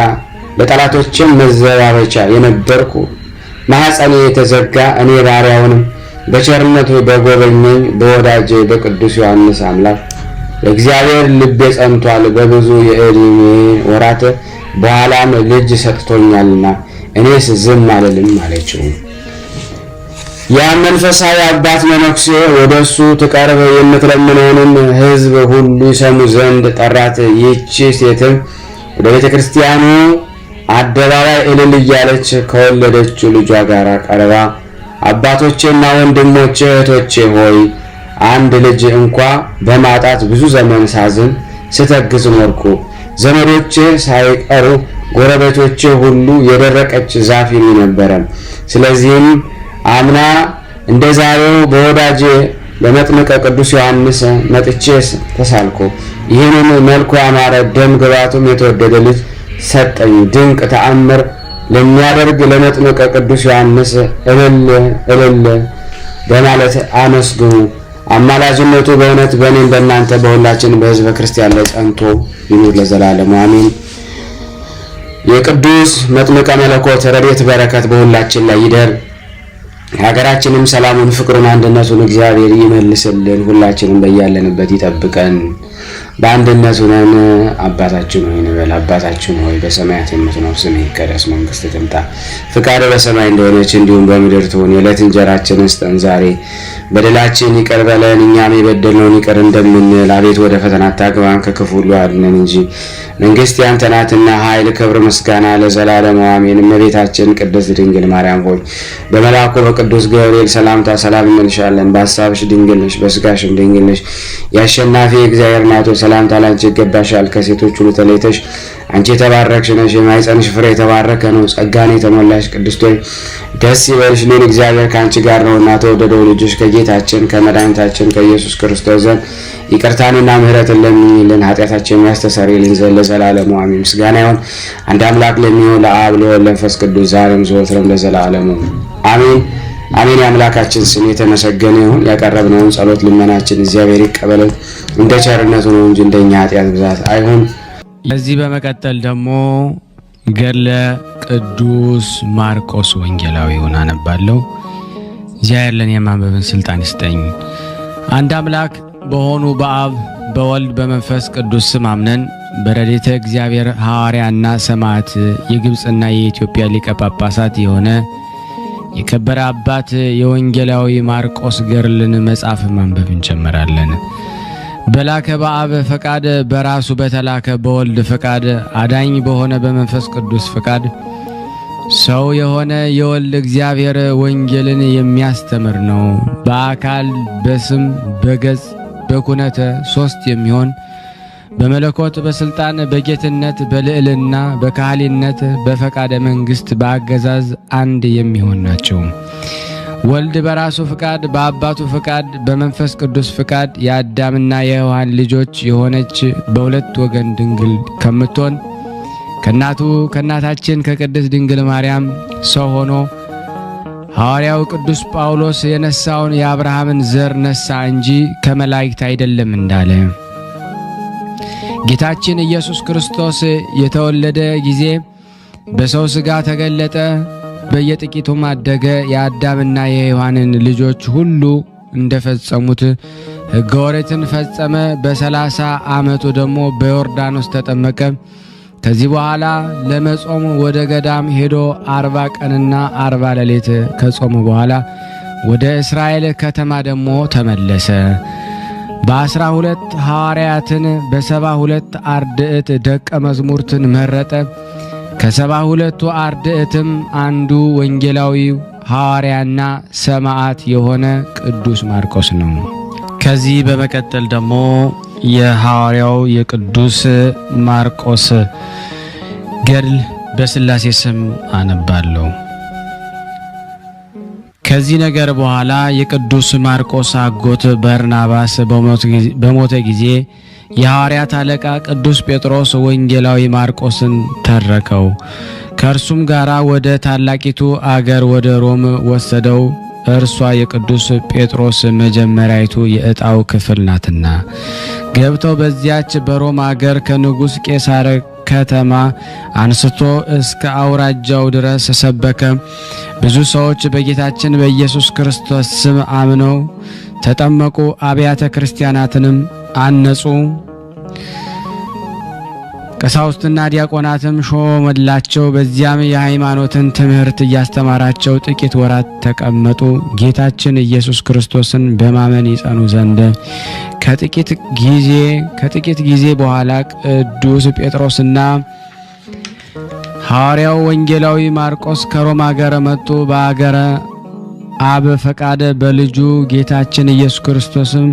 [SPEAKER 3] ለጠላቶችም መዘባበቻ የነበርኩ ማኅፀኔ የተዘጋ እኔ ባሪያውንም በቸርነቱ በጎበኘኝ በወዳጄ በቅዱስ ዮሐንስ አምላክ ለእግዚአብሔር ልቤ ጸንቷል። በብዙ የዕድሜ ወራት በኋላም ልጅ ሰጥቶኛልና እኔስ ዝም አልልም አለችው። ያ መንፈሳዊ አባት መነኩሴ ወደ እሱ ትቀርብ የምትለምነውንም ሕዝብ ሁሉ ይሰሙ ዘንድ ጠራት። ይህች ሴትም ወደ ቤተ ክርስቲያኑ አደባባይ እልል እያለች ከወለደችው ልጇ ጋር ቀርባ አባቶቼና ወንድሞቼ እህቶቼ ሆይ አንድ ልጅ እንኳ በማጣት ብዙ ዘመን ሳዝን ስተግዝ ኖርኩ። ዘመዶቼ ሳይቀሩ ጎረቤቶቼ ሁሉ የደረቀች ዛፍ ይሉ ነበረ። ስለዚህም አምና እንደ ዛሬው በወዳጄ በመጥምቀ ቅዱስ ዮሐንስ መጥቼ ተሳልኩ። ይህንን መልኩ ያማረ ደም ግባቱም የተወደደ ልጅ ሰጠኝ። ድንቅ ተአምር ለሚያደርግ ለመጥምቀ ቅዱስ ዮሐንስ እልል እልል በማለት አመስግኑ። አማላጅነቱ በእውነት በእኔም በእናንተ በሁላችን በሕዝበ ክርስቲያን ላይ ጸንቶ ይኑር ለዘላለሙ አሜን። የቅዱስ መጥምቀ መለኮት ረድኤት በረከት በሁላችን ላይ ይደር። ሀገራችንም ሰላሙን፣ ፍቅሩን፣ አንድነቱን እግዚአብሔር ይመልስልን። ሁላችንም በያለንበት ይጠብቀን። በአንድነት ሆነን አባታችን ሆይ እንበል። አባታችን ሆይ በሰማያት የምትኖር ስምህ ይቀደስ፣ መንግስትህ ትምጣ፣ ፍቃድህ በሰማይ እንደሆነች እንዲሁም በምድር ትሁን። የዕለት እንጀራችንን ስጠን ዛሬ፣ በደላችን ይቅር በለን እኛም የበደልነውን ይቅር እንደምንል፣ አቤቱ ወደ ፈተና አታግባን ከክፉ ሁሉ አድነን እንጂ መንግስት ያንተ ናትና ኃይል፣ ክብር፣ ምስጋና ለዘላለሙ አሜን። እመቤታችን ቅድስት ድንግል ማርያም ሆይ በመልአኩ በቅዱስ ገብርኤል ሰላምታ ሰላም እንልሻለን። በሐሳብሽ ድንግል ነሽ፣ በስጋሽም ድንግል ነሽ። የአሸናፊ እግዚአብሔር እናቱ ሰላምታ ላንቺ ይገባሻል። ከሴቶች ሁሉ ተለይተሽ አንቺ የተባረክሽ ነሽ፣ የማኅፀንሽ ፍሬ የተባረከ ነው። ጸጋን የተሞላሽ ቅድስት ሆይ ደስ ይበልሽ፣ ልዑል እግዚአብሔር ከአንቺ ጋር ነውና ተወደደው ልጅሽ ከጌታችን ከመድኃኒታችን ከኢየሱስ ክርስቶስ ዘንድ ይቅርታንና ምሕረትን ለምኝልን ኃጢአታችን የሚያስተሰርይልን ዘንድ ለዘላለሙ አሜን። ምስጋና ይሁን አንድ አምላክ ለሚሆን ለአብ ለወልድ ለመንፈስ ቅዱስ ዛሬም ዘወትርም ለዘላለሙ አሜን አሜን። የአምላካችን ስም የተመሰገነ ይሁን። ያቀረብነውን ጸሎት ልመናችን እግዚአብሔር ይቀበለን፣ እንደ ቸርነቱ ነው እንጂ እንደኛ ኃጢአት ብዛት አይሁን።
[SPEAKER 1] ከዚህ በመቀጠል ደግሞ ገድለ ቅዱስ ማርቆስ ወንጌላዊውን አነባለሁ። እግዚአብሔር ለእኔ የማንበብን ስልጣን ይስጠኝ። አንድ አምላክ በሆኑ በአብ በወልድ በመንፈስ ቅዱስ ስም አምነን በረድኤተ እግዚአብሔር ሐዋርያና ሰማዕት የግብፅና የኢትዮጵያ ሊቀ ጳጳሳት የሆነ የከበረ አባት የወንጌላዊ ማርቆስ ገድልን መጽሐፍ ማንበብ እንጀምራለን። በላከ በአብ ፈቃድ በራሱ በተላከ በወልድ ፈቃድ አዳኝ በሆነ በመንፈስ ቅዱስ ፈቃድ ሰው የሆነ የወልድ እግዚአብሔር ወንጌልን የሚያስተምር ነው። በአካል በስም በገጽ በኩነተ ሶስት የሚሆን በመለኮት በስልጣን በጌትነት በልዕልና በካህሊነት በፈቃደ መንግስት በአገዛዝ አንድ የሚሆን ናቸው። ወልድ በራሱ ፍቃድ በአባቱ ፍቃድ በመንፈስ ቅዱስ ፍቃድ የአዳምና የሔዋን ልጆች የሆነች በሁለት ወገን ድንግል ከምትሆን ከእናታችን ከቅድስት ድንግል ማርያም ሰው ሆኖ ሐዋርያው ቅዱስ ጳውሎስ የነሳውን የአብርሃምን ዘር ነሳ እንጂ ከመላእክት አይደለም እንዳለ ጌታችን ኢየሱስ ክርስቶስ የተወለደ ጊዜ በሰው ሥጋ ተገለጠ፣ በየጥቂቱም አደገ። የአዳምና የሔዋንን ልጆች ሁሉ እንደፈጸሙት ሕገ ኦሪትን ፈጸመ። በ30 ዓመቱ ደግሞ በዮርዳኖስ ተጠመቀ። ከዚህ በኋላ ለመጾም ወደ ገዳም ሄዶ 40 ቀንና 40 ሌሊት ከጾመ በኋላ ወደ እስራኤል ከተማ ደግሞ ተመለሰ። በ12 ሐዋርያትን በ72 አርድእት ደቀ መዝሙርትን መረጠ። ከ72ቱ አርድእትም አንዱ ወንጌላዊ ሐዋርያና ሰማዕት የሆነ ቅዱስ ማርቆስ ነው። ከዚህ በመቀጠል ደግሞ የሐዋርያው የቅዱስ ማርቆስ ገድል በሥላሴ ስም አነባለሁ። ከዚህ ነገር በኋላ የቅዱስ ማርቆስ አጎት በርናባስ በሞተ ጊዜ የሐዋርያት አለቃ ቅዱስ ጴጥሮስ ወንጌላዊ ማርቆስን ተረከው። ከእርሱም ጋር ወደ ታላቂቱ አገር ወደ ሮም ወሰደው። እርሷ የቅዱስ ጴጥሮስ መጀመሪያይቱ የዕጣው ክፍል ናትና። ገብተው በዚያች በሮም አገር ከንጉሥ ቄሳር ከተማ አንስቶ እስከ አውራጃው ድረስ ሰበከ። ብዙ ሰዎች በጌታችን በኢየሱስ ክርስቶስ ስም አምነው ተጠመቁ። አብያተ ክርስቲያናትንም አነጹ። ቀሳውስትና ዲያቆናትም ሾመላቸው። በዚያም የሃይማኖትን ትምህርት እያስተማራቸው ጥቂት ወራት ተቀመጡ። ጌታችን ኢየሱስ ክርስቶስን በማመን ይጸኑ ዘንድ ከጥቂት ጊዜ በኋላ ቅዱስ ጴጥሮስና ሐዋርያው ወንጌላዊ ማርቆስ ከሮም አገር መጡ። በአገረ አብ ፈቃደ በልጁ ጌታችን ኢየሱስ ክርስቶስም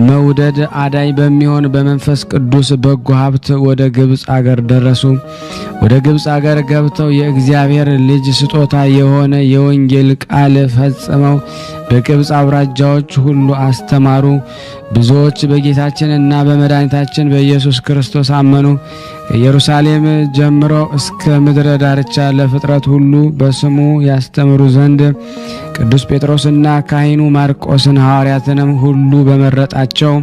[SPEAKER 1] መውደድ አዳኝ በሚሆን በመንፈስ ቅዱስ በጎ ሀብት ወደ ግብጽ አገር ደረሱ። ወደ ግብጽ አገር ገብተው የእግዚአብሔር ልጅ ስጦታ የሆነ የወንጌል ቃል ፈጽመው በግብጽ አውራጃዎች ሁሉ አስተማሩ። ብዙዎች በጌታችንና በመድኃኒታችን በኢየሱስ ክርስቶስ አመኑ። ከኢየሩሳሌም ጀምሮ እስከ ምድረ ዳርቻ ለፍጥረት ሁሉ በስሙ ያስተምሩ ዘንድ ቅዱስ ጴጥሮስና ካህኑ ማርቆስን ሐዋርያትንም ሁሉ በመረጣቸው።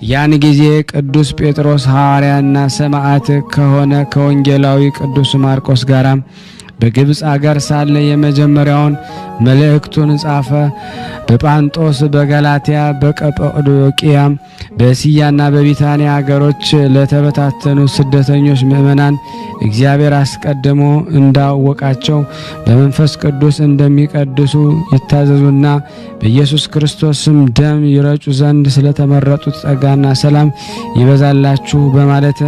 [SPEAKER 1] ያን ጊዜ ቅዱስ ጴጥሮስ ሐዋርያና ሰማዕት ከሆነ ከወንጌላዊ ቅዱስ ማርቆስ ጋር በግብጽ አገር ሳለ የመጀመሪያውን መልእክቱን ጻፈ። በጳንጦስ፣ በገላትያ፣ በቀጳዶቅያ፣ በእስያና በቢታንያ አገሮች ለተበታተኑ ስደተኞች ምእመናን እግዚአብሔር አስቀድሞ እንዳወቃቸው በመንፈስ ቅዱስ እንደሚቀድሱ ይታዘዙና በኢየሱስ ክርስቶስም ደም ይረጩ ዘንድ ስለተመረጡት ጸጋና ሰላም ይበዛላችሁ በማለት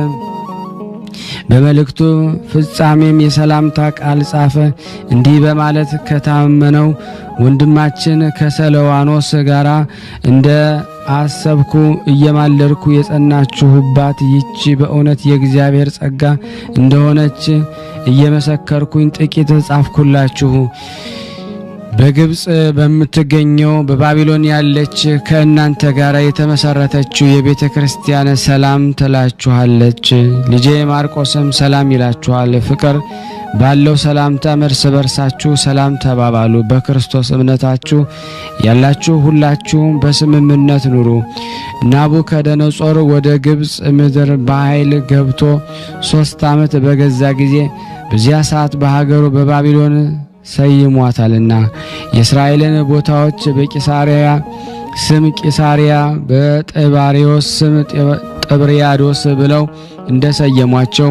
[SPEAKER 1] በመልእክቱ ፍጻሜም የሰላምታ ቃል ጻፈ። እንዲህ በማለት ከታመነው ወንድማችን ከሰለዋኖስ ጋራ እንደ አሰብኩ እየማለድኩ የጸናችሁባት ይቺ በእውነት የእግዚአብሔር ጸጋ እንደሆነች እየመሰከርኩኝ ጥቂት ጻፍኩላችሁ። በግብጽ በምትገኘው በባቢሎን ያለች ከእናንተ ጋር የተመሰረተችው የቤተ ክርስቲያን ሰላም ትላችኋለች። ልጄ ማርቆስም ሰላም ይላችኋል። ፍቅር ባለው ሰላምታ እርስ በርሳችሁ ሰላም ተባባሉ። በክርስቶስ እምነታችሁ ያላችሁ ሁላችሁም በስምምነት ኑሩ። ናቡከደነጾር ወደ ግብጽ ምድር በኃይል ገብቶ 3 ዓመት በገዛ ጊዜ በዚያ ሰዓት በሀገሩ በባቢሎን ሰይሟታልና የእስራኤልን ቦታዎች በቂሳሪያ ስም ቂሳሪያ፣ በጠባሪዎስ ስም ጠብሪያዶስ ብለው እንደሰየሟቸው፣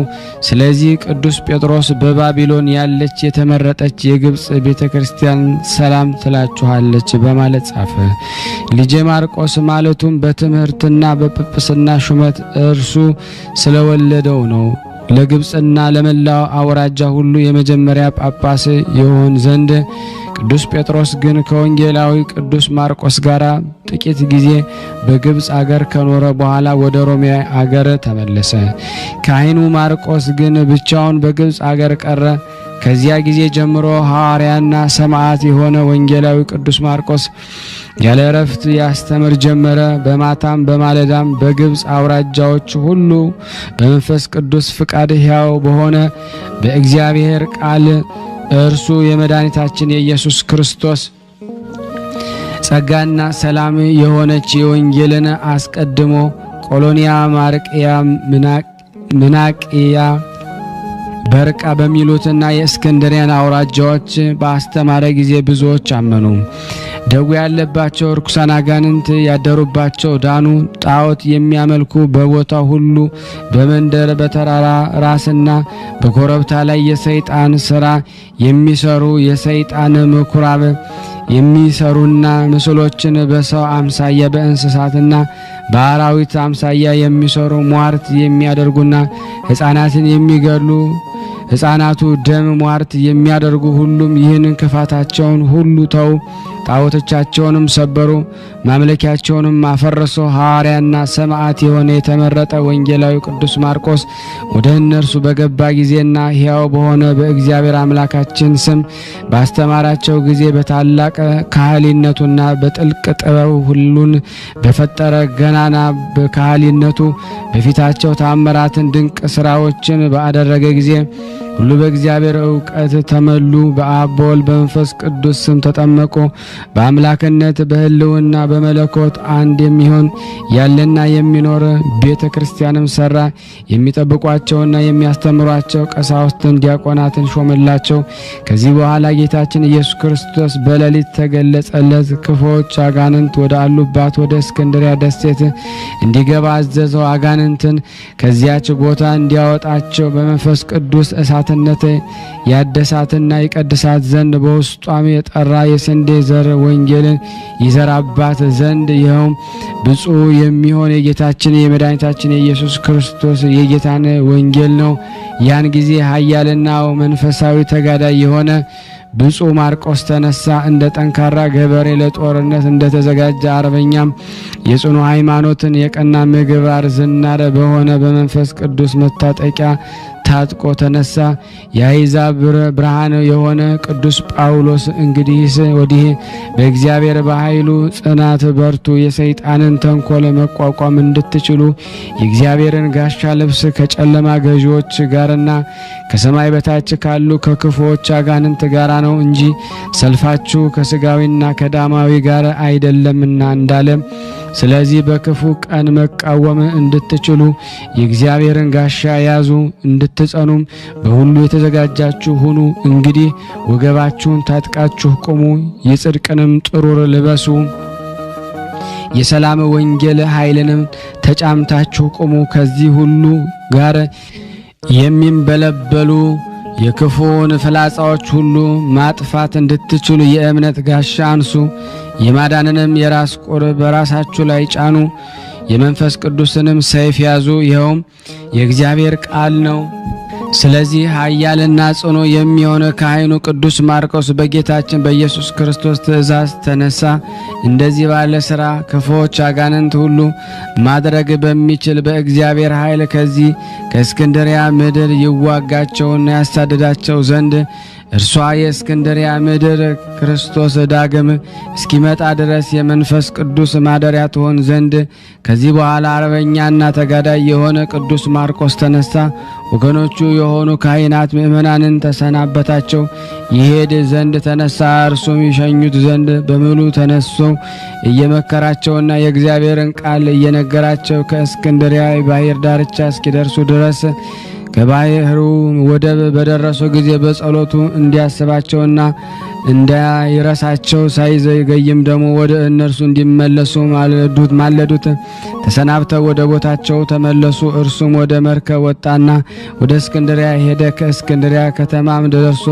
[SPEAKER 1] ስለዚህ ቅዱስ ጴጥሮስ በባቢሎን ያለች የተመረጠች የግብጽ ቤተክርስቲያን ሰላም ትላችኋለች በማለት ጻፈ። ልጄ ማርቆስ ማለቱም በትምህርትና በጵጵስና ሹመት እርሱ ስለወለደው ነው። ለግብጽና ለመላው አውራጃ ሁሉ የመጀመሪያ ጳጳስ ይሆን ዘንድ ቅዱስ ጴጥሮስ ግን ከወንጌላዊ ቅዱስ ማርቆስ ጋር ጥቂት ጊዜ በግብጽ አገር ከኖረ በኋላ ወደ ሮሜ አገር ተመለሰ። ካህኑ ማርቆስ ግን ብቻውን በግብጽ አገር ቀረ። ከዚያ ጊዜ ጀምሮ ሐዋርያና ሰማዕት የሆነ ወንጌላዊ ቅዱስ ማርቆስ ያለ እረፍት ያስተምር ጀመረ። በማታም በማለዳም በግብጽ አውራጃዎች ሁሉ በመንፈስ ቅዱስ ፍቃድ ሕያው በሆነ በእግዚአብሔር ቃል እርሱ የመድኃኒታችን የኢየሱስ ክርስቶስ ጸጋና ሰላም የሆነች የወንጌልን አስቀድሞ ቆሎንያ፣ ማርቅያ፣ ምናቅያ፣ በርቃ በሚሉትና የእስክንድርያን አውራጃዎች በአስተማረ ጊዜ ብዙዎች አመኑ። ደዌ ያለባቸው ርኩሳን አጋንንት ያደሩባቸው ዳኑ። ጣዖት የሚያመልኩ በቦታው ሁሉ በመንደር በተራራ ራስና በኮረብታ ላይ የሰይጣን ሥራ የሚሰሩ የሰይጣን ምኩራብ የሚሰሩና ምስሎችን በሰው አምሳያ በእንስሳትና በአራዊት አምሳያ የሚሰሩ ሟርት የሚያደርጉና ሕፃናትን የሚገሉ ሕፃናቱ ደም ሟርት የሚያደርጉ ሁሉም ይህን ክፋታቸውን ሁሉ ተው፣ ጣዖቶቻቸውንም ሰበሩ፣ ማምለኪያቸውንም አፈረሱ። ሐዋርያና ሰማዕት የሆነ የተመረጠ ወንጌላዊ ቅዱስ ማርቆስ ወደ እነርሱ በገባ ጊዜና ሕያው በሆነ በእግዚአብሔር አምላካችን ስም ባስተማራቸው ጊዜ በታላቅ ካህሊነቱና በጥልቅ ጥበብ ሁሉን በፈጠረ ገናና በካህሊነቱ በፊታቸው ታምራትን ድንቅ ስራዎችን ባደረገ ጊዜ ሁሉ በእግዚአብሔር ዕውቀት ተመሉ። በአብ በወልድ በመንፈስ ቅዱስ ስም ተጠመቁ። በአምላክነት በሕልውና በመለኮት አንድ የሚሆን ያለና የሚኖር ቤተ ክርስቲያንም ሰራ። የሚጠብቋቸውና የሚያስተምሯቸው ቀሳውስትን ዲያቆናትን ሾመላቸው። ከዚህ በኋላ ጌታችን ኢየሱስ ክርስቶስ በሌሊት ተገለጸለት። ክፉዎች አጋንንት ወደ አሉባት ወደ እስክንድርያ ደሴት እንዲገባ አዘዘው። አጋንንትን ከዚያች ቦታ እንዲያወጣቸው በመንፈስ ቅዱስ እሳትነት ያደሳትና ይቀድሳት ዘንድ በውስጧም የጠራ የስንዴ ዘር ወንጌልን ይዘራባት ዘንድ ይኸውም ብፁዕ የሚሆን የጌታችን የመድኃኒታችን የኢየሱስ ክርስቶስ የጌታን ወንጌል ነው። ያን ጊዜ ኃያልና መንፈሳዊ ተጋዳይ የሆነ ብፁዕ ማርቆስ ተነሳ። እንደ ጠንካራ ገበሬ ለጦርነት እንደተዘጋጀ አርበኛም የጽኑ ሃይማኖትን የቀና ምግባር ዝናር በሆነ በመንፈስ ቅዱስ መታጠቂያ ታጥቆ ተነሳ። የአሕዛብ ብርሃን የሆነ ቅዱስ ጳውሎስ እንግዲህስ ወዲህ በእግዚአብሔር በኃይሉ ጽናት በርቱ፣ የሰይጣንን ተንኮል መቋቋም እንድትችሉ የእግዚአብሔርን ጋሻ ልብስ ከጨለማ ገዢዎች ጋርና ከሰማይ በታች ካሉ ከክፉዎች አጋንንት ጋር ነው እንጂ ሰልፋችሁ ከስጋዊና ከዳማዊ ጋር አይደለምና እንዳለ፣ ስለዚህ በክፉ ቀን መቃወም እንድትችሉ የእግዚአብሔርን ጋሻ ያዙ፣ እንድትጸኑም በሁሉ የተዘጋጃችሁ ሁኑ። እንግዲህ ወገባችሁን ታጥቃችሁ ቁሙ፣ የጽድቅንም ጥሩር ልበሱ፣ የሰላም ወንጌል ኃይልንም ተጫምታችሁ ቁሙ። ከዚህ ሁሉ ጋር የሚንበለበሉ የክፉውን ፍላጻዎች ሁሉ ማጥፋት እንድትችሉ የእምነት ጋሻ አንሱ። የማዳንንም የራስ ቁር በራሳችሁ ላይ ጫኑ። የመንፈስ ቅዱስንም ሰይፍ ያዙ፣ ይኸውም የእግዚአብሔር ቃል ነው። ስለዚህ ኃያልና ጽኑ የሚሆነ ካህኑ ቅዱስ ማርቆስ በጌታችን በኢየሱስ ክርስቶስ ትእዛዝ ተነሳ። እንደዚህ ባለ ሥራ ክፉዎች አጋንንት ሁሉ ማድረግ በሚችል በእግዚአብሔር ኃይል ከዚህ ከእስክንድርያ ምድር ይዋጋቸውና ያሳድዳቸው ዘንድ እርሷ የእስክንድርያ ምድር ክርስቶስ ዳግም እስኪመጣ ድረስ የመንፈስ ቅዱስ ማደሪያ ትሆን ዘንድ ከዚህ በኋላ አርበኛና ተጋዳይ የሆነ ቅዱስ ማርቆስ ተነሳ። ወገኖቹ የሆኑ ካህናት ምእመናንን ተሰናበታቸው፣ ይሄድ ዘንድ ተነሳ። እርሱም ይሸኙት ዘንድ በሙሉ ተነሱ። እየመከራቸውና የእግዚአብሔርን ቃል እየነገራቸው ከእስክንድርያ ባሕር ዳርቻ እስኪደርሱ ድረስ ከባሕሩ ወደብ በደረሱ ጊዜ በጸሎቱ እንዲያስባቸውና እንዳይረሳቸው ሳይዘገይም ደግሞ ወደ እነርሱ እንዲመለሱ ማለዱት። ተሰናብተው ወደ ቦታቸው ተመለሱ። እርሱም ወደ መርከብ ወጣና ወደ እስክንድርያ ሄደ። ከእስክንድርያ ከተማም ደርሶ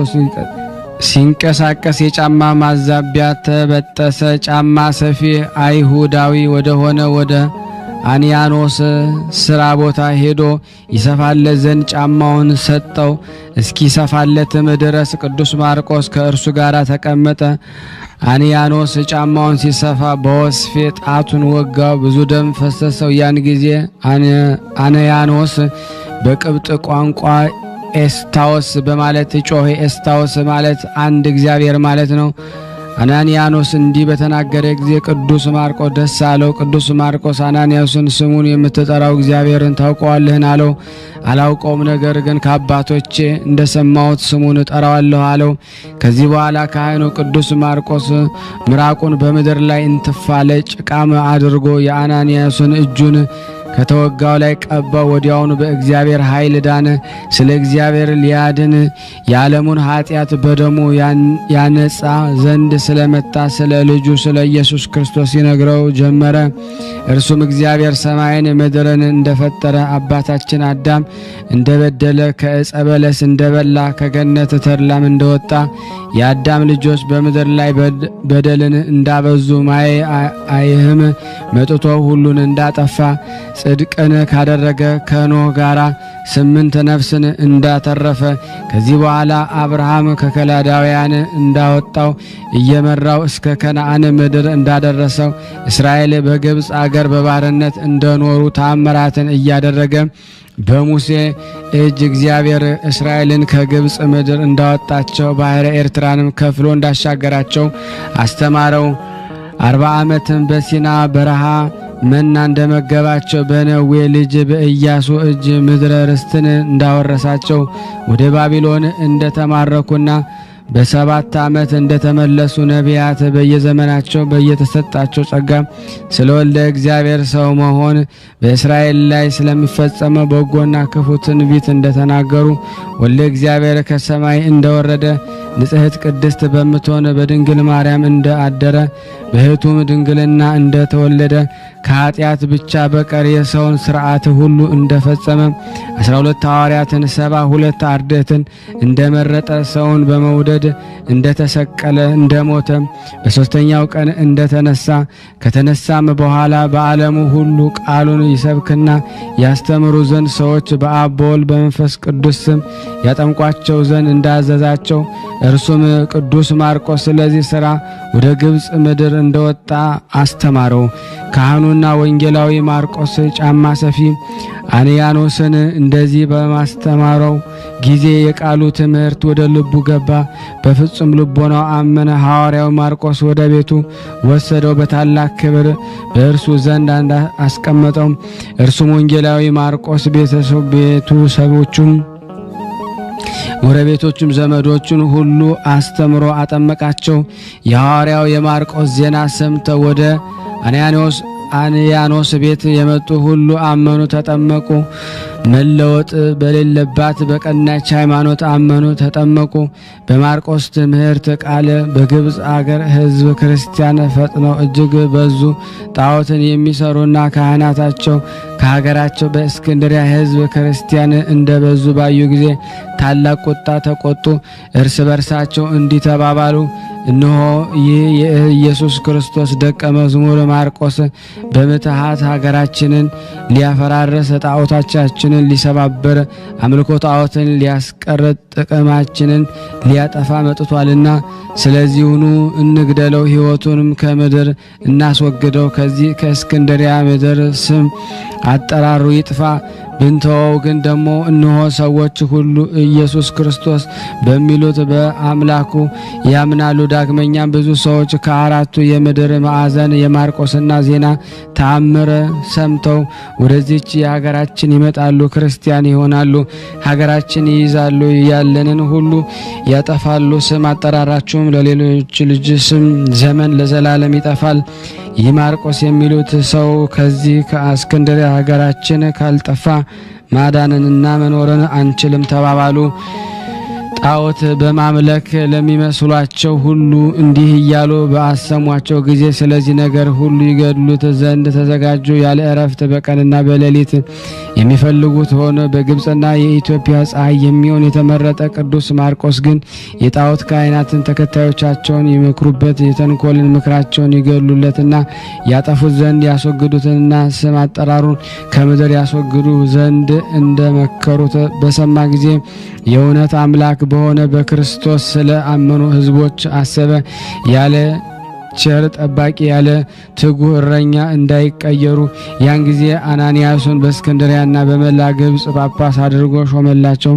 [SPEAKER 1] ሲንቀሳቀስ የጫማ ማዛቢያ ተበጠሰ። ጫማ ሰፊ አይሁዳዊ ወደሆነ ወደ አንያኖስ ስራ ቦታ ሄዶ ይሰፋለት ዘንድ ጫማውን ሰጠው። እስኪሰፋለትም ድረስ ቅዱስ ማርቆስ ከእርሱ ጋር ተቀመጠ። አንያኖስ ጫማውን ሲሰፋ በወስፌ ጣቱን ወጋው፣ ብዙ ደም ፈሰሰው። ያን ጊዜ አንያኖስ በቅብጥ ቋንቋ ኤስታዎስ በማለት ጮኸ። ኤስታዎስ ማለት አንድ እግዚአብሔር ማለት ነው። አናንያኖስ እንዲህ በተናገረ ጊዜ ቅዱስ ማርቆስ ደስ አለው። ቅዱስ ማርቆስ አናንያስን ስሙን የምትጠራው እግዚአብሔርን ታውቀዋለህን አለው። አላውቀውም፣ ነገር ግን ከአባቶቼ እንደሰማሁት ስሙን እጠራዋለሁ አለው። ከዚህ በኋላ ካህኑ ቅዱስ ማርቆስ ምራቁን በምድር ላይ እንትፋለ ጭቃም አድርጎ የአናንያስን እጁን ከተወጋው ላይ ቀባው። ወዲያውኑ በእግዚአብሔር ኃይል ዳነ። ስለ እግዚአብሔር ሊያድን የዓለሙን ኃጢአት በደሙ ያነጻ ዘንድ ስለመጣ ስለ ልጁ ስለ ኢየሱስ ክርስቶስ ይነግረው ጀመረ። እርሱም እግዚአብሔር ሰማይን ምድርን እንደፈጠረ አባታችን አዳም እንደበደለ ከዕፀ በለስ እንደበላ ከገነት ተድላም እንደወጣ የአዳም ልጆች በምድር ላይ በደልን እንዳበዙ ማየ አይህም መጥቶ ሁሉን እንዳጠፋ ጽድቅን ካደረገ ከኖህ ጋራ 8 ነፍስን እንዳተረፈ ከዚህ በኋላ አብርሃም ከከላዳውያን እንዳወጣው እየመራው እስከ ከነዓን ምድር እንዳደረሰው እስራኤል በግብፅ አገር በባርነት እንደኖሩ ተአምራትን እያደረገ በሙሴ እጅ እግዚአብሔር እስራኤልን ከግብፅ ምድር እንዳወጣቸው ባሕረ ኤርትራንም ከፍሎ እንዳሻገራቸው አስተማረው። 40 ዓመትም በሲና በረሃ መና እንደመገባቸው በነዌ ልጅ በኢያሱ እጅ ምድረ ርስትን እንዳወረሳቸው ወደ ባቢሎን እንደተማረኩና በ7 ዓመት እንደተመለሱ ነቢያት በየዘመናቸው በየተሰጣቸው ጸጋ ስለ ወልደ እግዚአብሔር ሰው መሆን በእስራኤል ላይ ስለሚፈጸመው በጎና ክፉ ትንቢት እንደተናገሩ ወልደ እግዚአብሔር ከሰማይ እንደወረደ ንጽሕት ቅድስት በምትሆን በድንግል ማርያም እንዳደረ በሕቱም ድንግልና እንደተወለደ ከኃጢአት ብቻ በቀር የሰውን ሥርዓት ሁሉ እንደፈጸመ 12 ሐዋርያትን 72 አርድእትን እንደመረጠ ሰውን በመውደድ እንደተሰቀለ እንደሞተ በሦስተኛው ቀን እንደተነሳ ከተነሳም በኋላ በዓለሙ ሁሉ ቃሉን ይሰብክና ያስተምሩ ዘንድ ሰዎች በአብ በወልድ በመንፈስ ቅዱስ ስም ያጠምቋቸው ዘንድ እንዳዘዛቸው እርሱም ቅዱስ ማርቆስ ስለዚህ ሥራ ወደ ግብፅ ምድር እንደወጣ አስተማረው። ካህኑና ወንጌላዊ ማርቆስ ጫማ ሰፊ አንያኖስን እንደዚህ በማስተማረው ጊዜ የቃሉ ትምህርት ወደ ልቡ ገባ። በፍጹም ልቦናው አመነ። ሐዋርያው ማርቆስ ወደ ቤቱ ወሰደው፣ በታላቅ ክብር በእርሱ ዘንድ አስቀመጠው። እርሱም ወንጌላዊ ማርቆስ ቤተሰቦቹም ጎረቤቶቹም ዘመዶቹን ሁሉ አስተምሮ አጠመቃቸው። የሐዋርያው የማርቆስ ዜና ሰምተው ወደ አንያኖስ ቤት የመጡ ሁሉ አመኑ፣ ተጠመቁ። መለወጥ በሌለባት በቀናች ሃይማኖት አመኑ፣ ተጠመቁ። በማርቆስ ትምህርት ቃል በግብፅ አገር ሕዝብ ክርስቲያን ፈጥነው እጅግ በዙ። ጣዖትን የሚሰሩና ካህናታቸው ከሀገራቸው በእስክንድሪያ ሕዝብ ክርስቲያን እንደበዙ ባዩ ጊዜ ታላቅ ቁጣ ተቆጡ። እርስ በርሳቸው እንዲህ ተባባሉ፣ እነሆ ይህ የኢየሱስ ክርስቶስ ደቀ መዝሙር ማርቆስ በምትሃት ሀገራችንን ሊያፈራረስ ጣዖታችንን ሊሰባበር አምልኮ ጣዖትን ሊያስቀርጥ ጥቅማችንን ሊያጠፋ መጥቷልና ስለዚሁኑ እንግደለው፣ ሕይወቱንም ከምድር እናስወግደው። ከዚህ ከእስክንድሪያ ምድር ስም አጠራሩ ይጥፋ። ብንተወው ግን ደግሞ እነሆ ሰዎች ሁሉ ኢየሱስ ክርስቶስ በሚሉት በአምላኩ ያምናሉ። ዳግመኛም ብዙ ሰዎች ከአራቱ የምድር ማዕዘን የማርቆስና ዜና ተአምር ሰምተው ወደዚች የሀገራችን ይመጣሉ፣ ክርስቲያን ይሆናሉ፣ ሀገራችን ይይዛሉ፣ ያለንን ሁሉ ያጠፋሉ። ስም አጠራራችሁም ለሌሎች ልጅ ስም ዘመን ለዘላለም ይጠፋል። ይህ ማርቆስ የሚሉት ሰው ከዚህ ከእስክንድርያ ሀገራችን ካልጠፋ ማዳንንና መኖርን አንችልም ተባባሉ። ጣዖት በማምለክ ለሚመስሏቸው ሁሉ እንዲህ እያሉ በአሰሟቸው ጊዜ ስለዚህ ነገር ሁሉ ይገድሉት ዘንድ ተዘጋጁ። ያለ እረፍት በቀንና በሌሊት የሚፈልጉት ሆነ። በግብፅና የኢትዮጵያ ፀሐይ የሚሆን የተመረጠ ቅዱስ ማርቆስ ግን የጣዖት ካህናትን ተከታዮቻቸውን ይመክሩበት፣ የተንኮልን ምክራቸውን ይገድሉለትና ያጠፉት ዘንድ ያስወግዱትና ስም አጠራሩን ከምድር ያስወግዱ ዘንድ እንደመከሩት በሰማ ጊዜ የእውነት አምላክ በሆነ በክርስቶስ ስለ አመኑ ሕዝቦች አሰበ። ቸር ጠባቂ ያለ ትጉህ እረኛ እንዳይቀየሩ ያን ጊዜ አናንያስን በእስክንድሪያና በመላ ግብጽ ጳጳስ አድርጎ ሾመላቸው።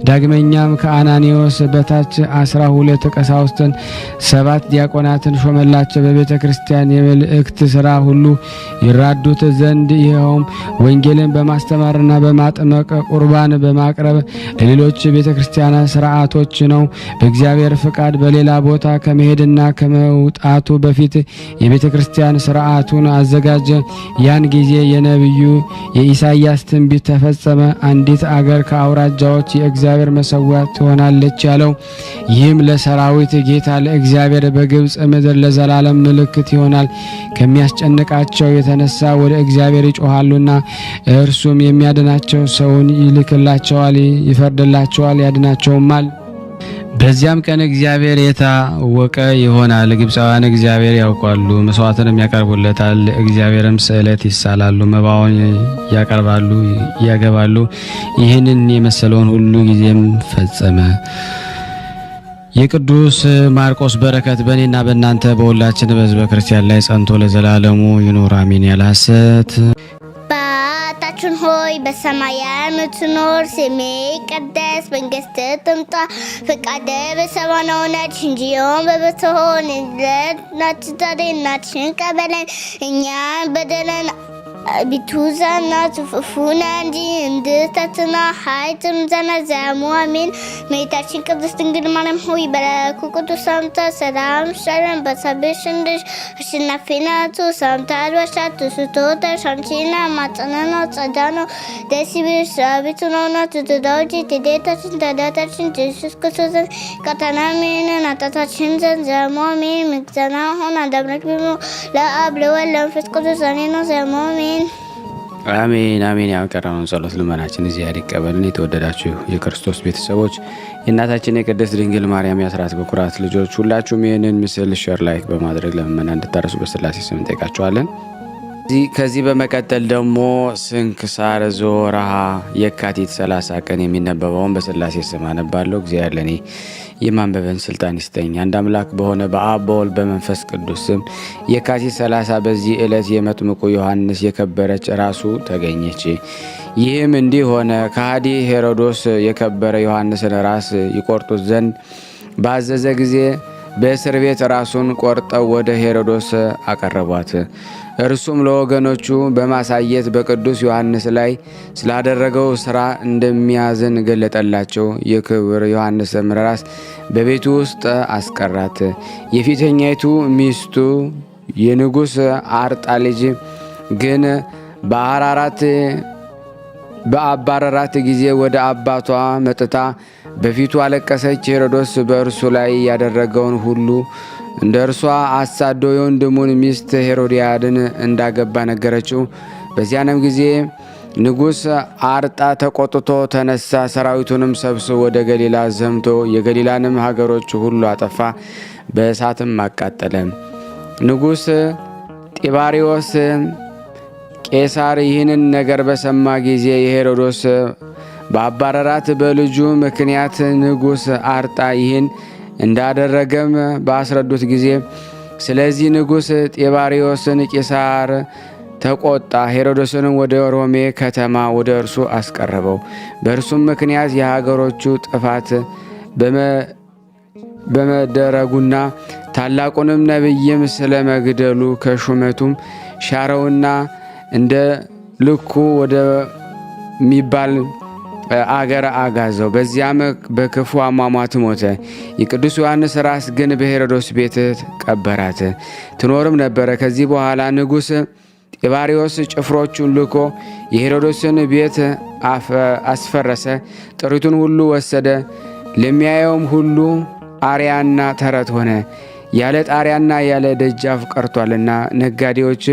[SPEAKER 1] ዳግመኛም ከአናንያስ በታች 12 ቀሳውስትን 7 ዲያቆናትን ሾመላቸው። በቤተ ክርስቲያን የመልእክት ሥራ ሁሉ ይራዱት ዘንድ ይኸውም ወንጌልን በማስተማርና በማጥመቅ ቁርባን በማቅረብ ለሌሎች ቤተ ክርስቲያናት ሥርዓቶች ነው። በእግዚአብሔር ፍቃድ በሌላ ቦታ ከመሄድና ከመውጣቱ በፊት የቤተ ክርስቲያን ሥርዓቱን አዘጋጀ። ያን ጊዜ የነቢዩ የኢሳይያስ ትንቢት ተፈጸመ። አንዲት አገር ከአውራጃዎች የእግዚአብሔር መሠዊያ ትሆናለች ያለው ይህም ለሰራዊት ጌታ ለእግዚአብሔር በግብጽ ምድር ለዘላለም ምልክት ይሆናል። ከሚያስጨንቃቸው የተነሳ ወደ እግዚአብሔር ይጮሃሉና እርሱም የሚያድናቸው ሰውን ይልክላቸዋል፣ ይፈርድላቸዋል፣ ያድናቸውማል። በዚያም ቀን እግዚአብሔር የታወቀ ይሆናል። ግብፃውያን እግዚአብሔር ያውቃሉ፣ መስዋዕትንም ያቀርቡለታል። እግዚአብሔርም ስዕለት ይሳላሉ፣ መባውን ያቀርባሉ፣ ያገባሉ። ይህንን የመሰለውን ሁሉ ጊዜም ፈጸመ። የቅዱስ ማርቆስ በረከት በእኔና በእናንተ በሁላችን በሕዝበ ክርስቲያን ላይ ጸንቶ ለዘላለሙ ይኑር አሜን። ያለ ሐሰት
[SPEAKER 4] አባታችን ሆይ በሰማይ የምትኖር፣ ስምህ ይቀደስ፣ መንግስትህ ትምጣ፣ ፈቃድህ በሰማይ እንደሆነች እንዲሁም በምድር ትሁን። የዕለት እንጀራችንን ስጠን በለን፣ እኛም በደለን ቢቱዛና ትፉፉና እንጂ እንድተትና ሀይትም ዘነዘሙ አሜን። እመቤታችን ቅድስት ድንግል ማርያም ሆይ በረከቱ ቅዱስ ሰምታ ሰላም ሸረን በሰብሽ እንድሽ አሸናፊናቱ ሰምታ አልባሻቱ ስቶተሽ አንቺና ማጸናና ጸዳኖ ደስ ይበልሽ አቤቱ ነውና ትትዳውጂ ትዴታችን ተዳታችን ኢየሱስ ክርስቶስን ቀጠናሜንን አጣታችን ዘንዘሙ አሜን። ምግዘና ሆን አዳምነች ብሎ ለአብ ለወልድ ለመንፈስ ቅዱስ ዛኔ ነው ዘሙ አሜን።
[SPEAKER 1] አሜን አሜን። ያቀረበውን ጸሎት ልመናችን እግዚአብሔር ይቀበልን። የተወደዳችሁ የክርስቶስ ቤተሰቦች የእናታችን የቅድስት ድንግል ማርያም የአስራት በኩራት ልጆች ሁላችሁም ይህንን ምስል ሼር ላይክ በማድረግ ለምእመናን እንድታደርሱ በስላሴ ስም እንጠይቃችኋለን። ከዚህ በመቀጠል ደግሞ ስንክሳር ዘወርኀ የካቲት 30 ቀን የሚነበበውን በስላሴ ስም አነባለሁ። እግዚአብሔር ለእኔ የማንበበን ስልጣን ይስጠኝ። አንድ አምላክ በሆነ በአብ በወልድ በመንፈስ ቅዱስ ስም የካቲት 30 በዚህ ዕለት የመጥምቁ ዮሐንስ የከበረች ራሱ ተገኘች። ይህም እንዲህ ሆነ። ከሃዲ ሄሮዶስ የከበረ ዮሐንስን ራስ ይቆርጡት ዘንድ ባዘዘ ጊዜ በእስር ቤት ራሱን ቆርጠው ወደ ሄሮዶስ አቀረቧት። እርሱም ለወገኖቹ በማሳየት በቅዱስ ዮሐንስ ላይ ስላደረገው ሥራ እንደሚያዝን ገለጠላቸው። የክብር ዮሐንስም ራስ በቤቱ ውስጥ አስቀራት። የፊተኛይቱ ሚስቱ የንጉሥ አርጣ ልጅ ግን በአባረራት ጊዜ ወደ አባቷ መጥታ በፊቱ አለቀሰች። ሄሮዶስ በእርሱ ላይ ያደረገውን ሁሉ እንደ እርሷ አሳዶ የወንድሙን ሚስት ሄሮዲያድን እንዳገባ ነገረችው። በዚያንም ጊዜ ንጉሥ አርጣ ተቆጥቶ ተነሳ። ሰራዊቱንም ሰብስቦ ወደ ገሊላ ዘምቶ የገሊላንም ሀገሮች ሁሉ አጠፋ፣ በእሳትም አቃጠለ። ንጉሥ ጢባሪዎስ ቄሳር ይህንን ነገር በሰማ ጊዜ የሄሮዶስ በአባረራት በልጁ ምክንያት ንጉሥ አርጣ ይህን እንዳደረገም ባስረዱት ጊዜ ስለዚህ ንጉሥ ጢባሪዎስን ቄሳር ተቆጣ። ሄሮዶስንም ወደ ሮሜ ከተማ ወደ እርሱ አስቀረበው። በእርሱም ምክንያት የሀገሮቹ ጥፋት በመደረጉና ታላቁንም ነቢይም ስለ መግደሉ ከሹመቱም ሻረውና እንደ ልኩ ወደሚባል አገር አጋዘው። በዚያም በክፉ አሟሟት ሞተ። የቅዱስ ዮሐንስ ራስ ግን በሄሮዶስ ቤት ቀበራት፣ ትኖርም ነበረ። ከዚህ በኋላ ንጉሥ ጢባሪዎስ ጭፍሮቹን ልኮ የሄሮዶስን ቤት አስፈረሰ፣ ጥሪቱን ሁሉ ወሰደ። ለሚያየውም ሁሉ አርያና ተረት ሆነ። ያለ ጣሪያና ያለ ደጃፍ ቀርቷልና ነጋዴዎች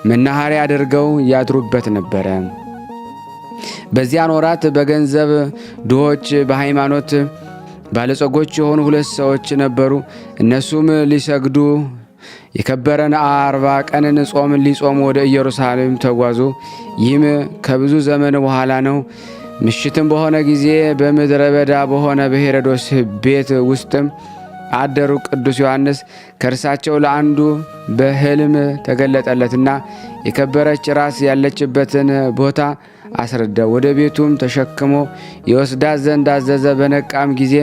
[SPEAKER 1] መናኸሪያ አድርገው ያድሩበት ነበረ። በዚያን ወራት በገንዘብ ድሆች በሃይማኖት ባለጸጎች የሆኑ 2 ሰዎች ነበሩ። እነሱም ሊሰግዱ የከበረን 40 ቀንን ጾም ሊጾሙ ወደ ኢየሩሳሌም ተጓዙ። ይህም ከብዙ ዘመን በኋላ ነው። ምሽትም በሆነ ጊዜ በምድረ በዳ በሆነ በሄሮዶስ ቤት ውስጥም
[SPEAKER 3] አደሩ። ቅዱስ ዮሐንስ ከእርሳቸው ለአንዱ በሕልም ተገለጠለትና የከበረች ራስ ያለችበትን ቦታ አስረዳው። ወደ ቤቱም ተሸክሞ የወስዳት ዘንድ አዘዘ። በነቃም ጊዜ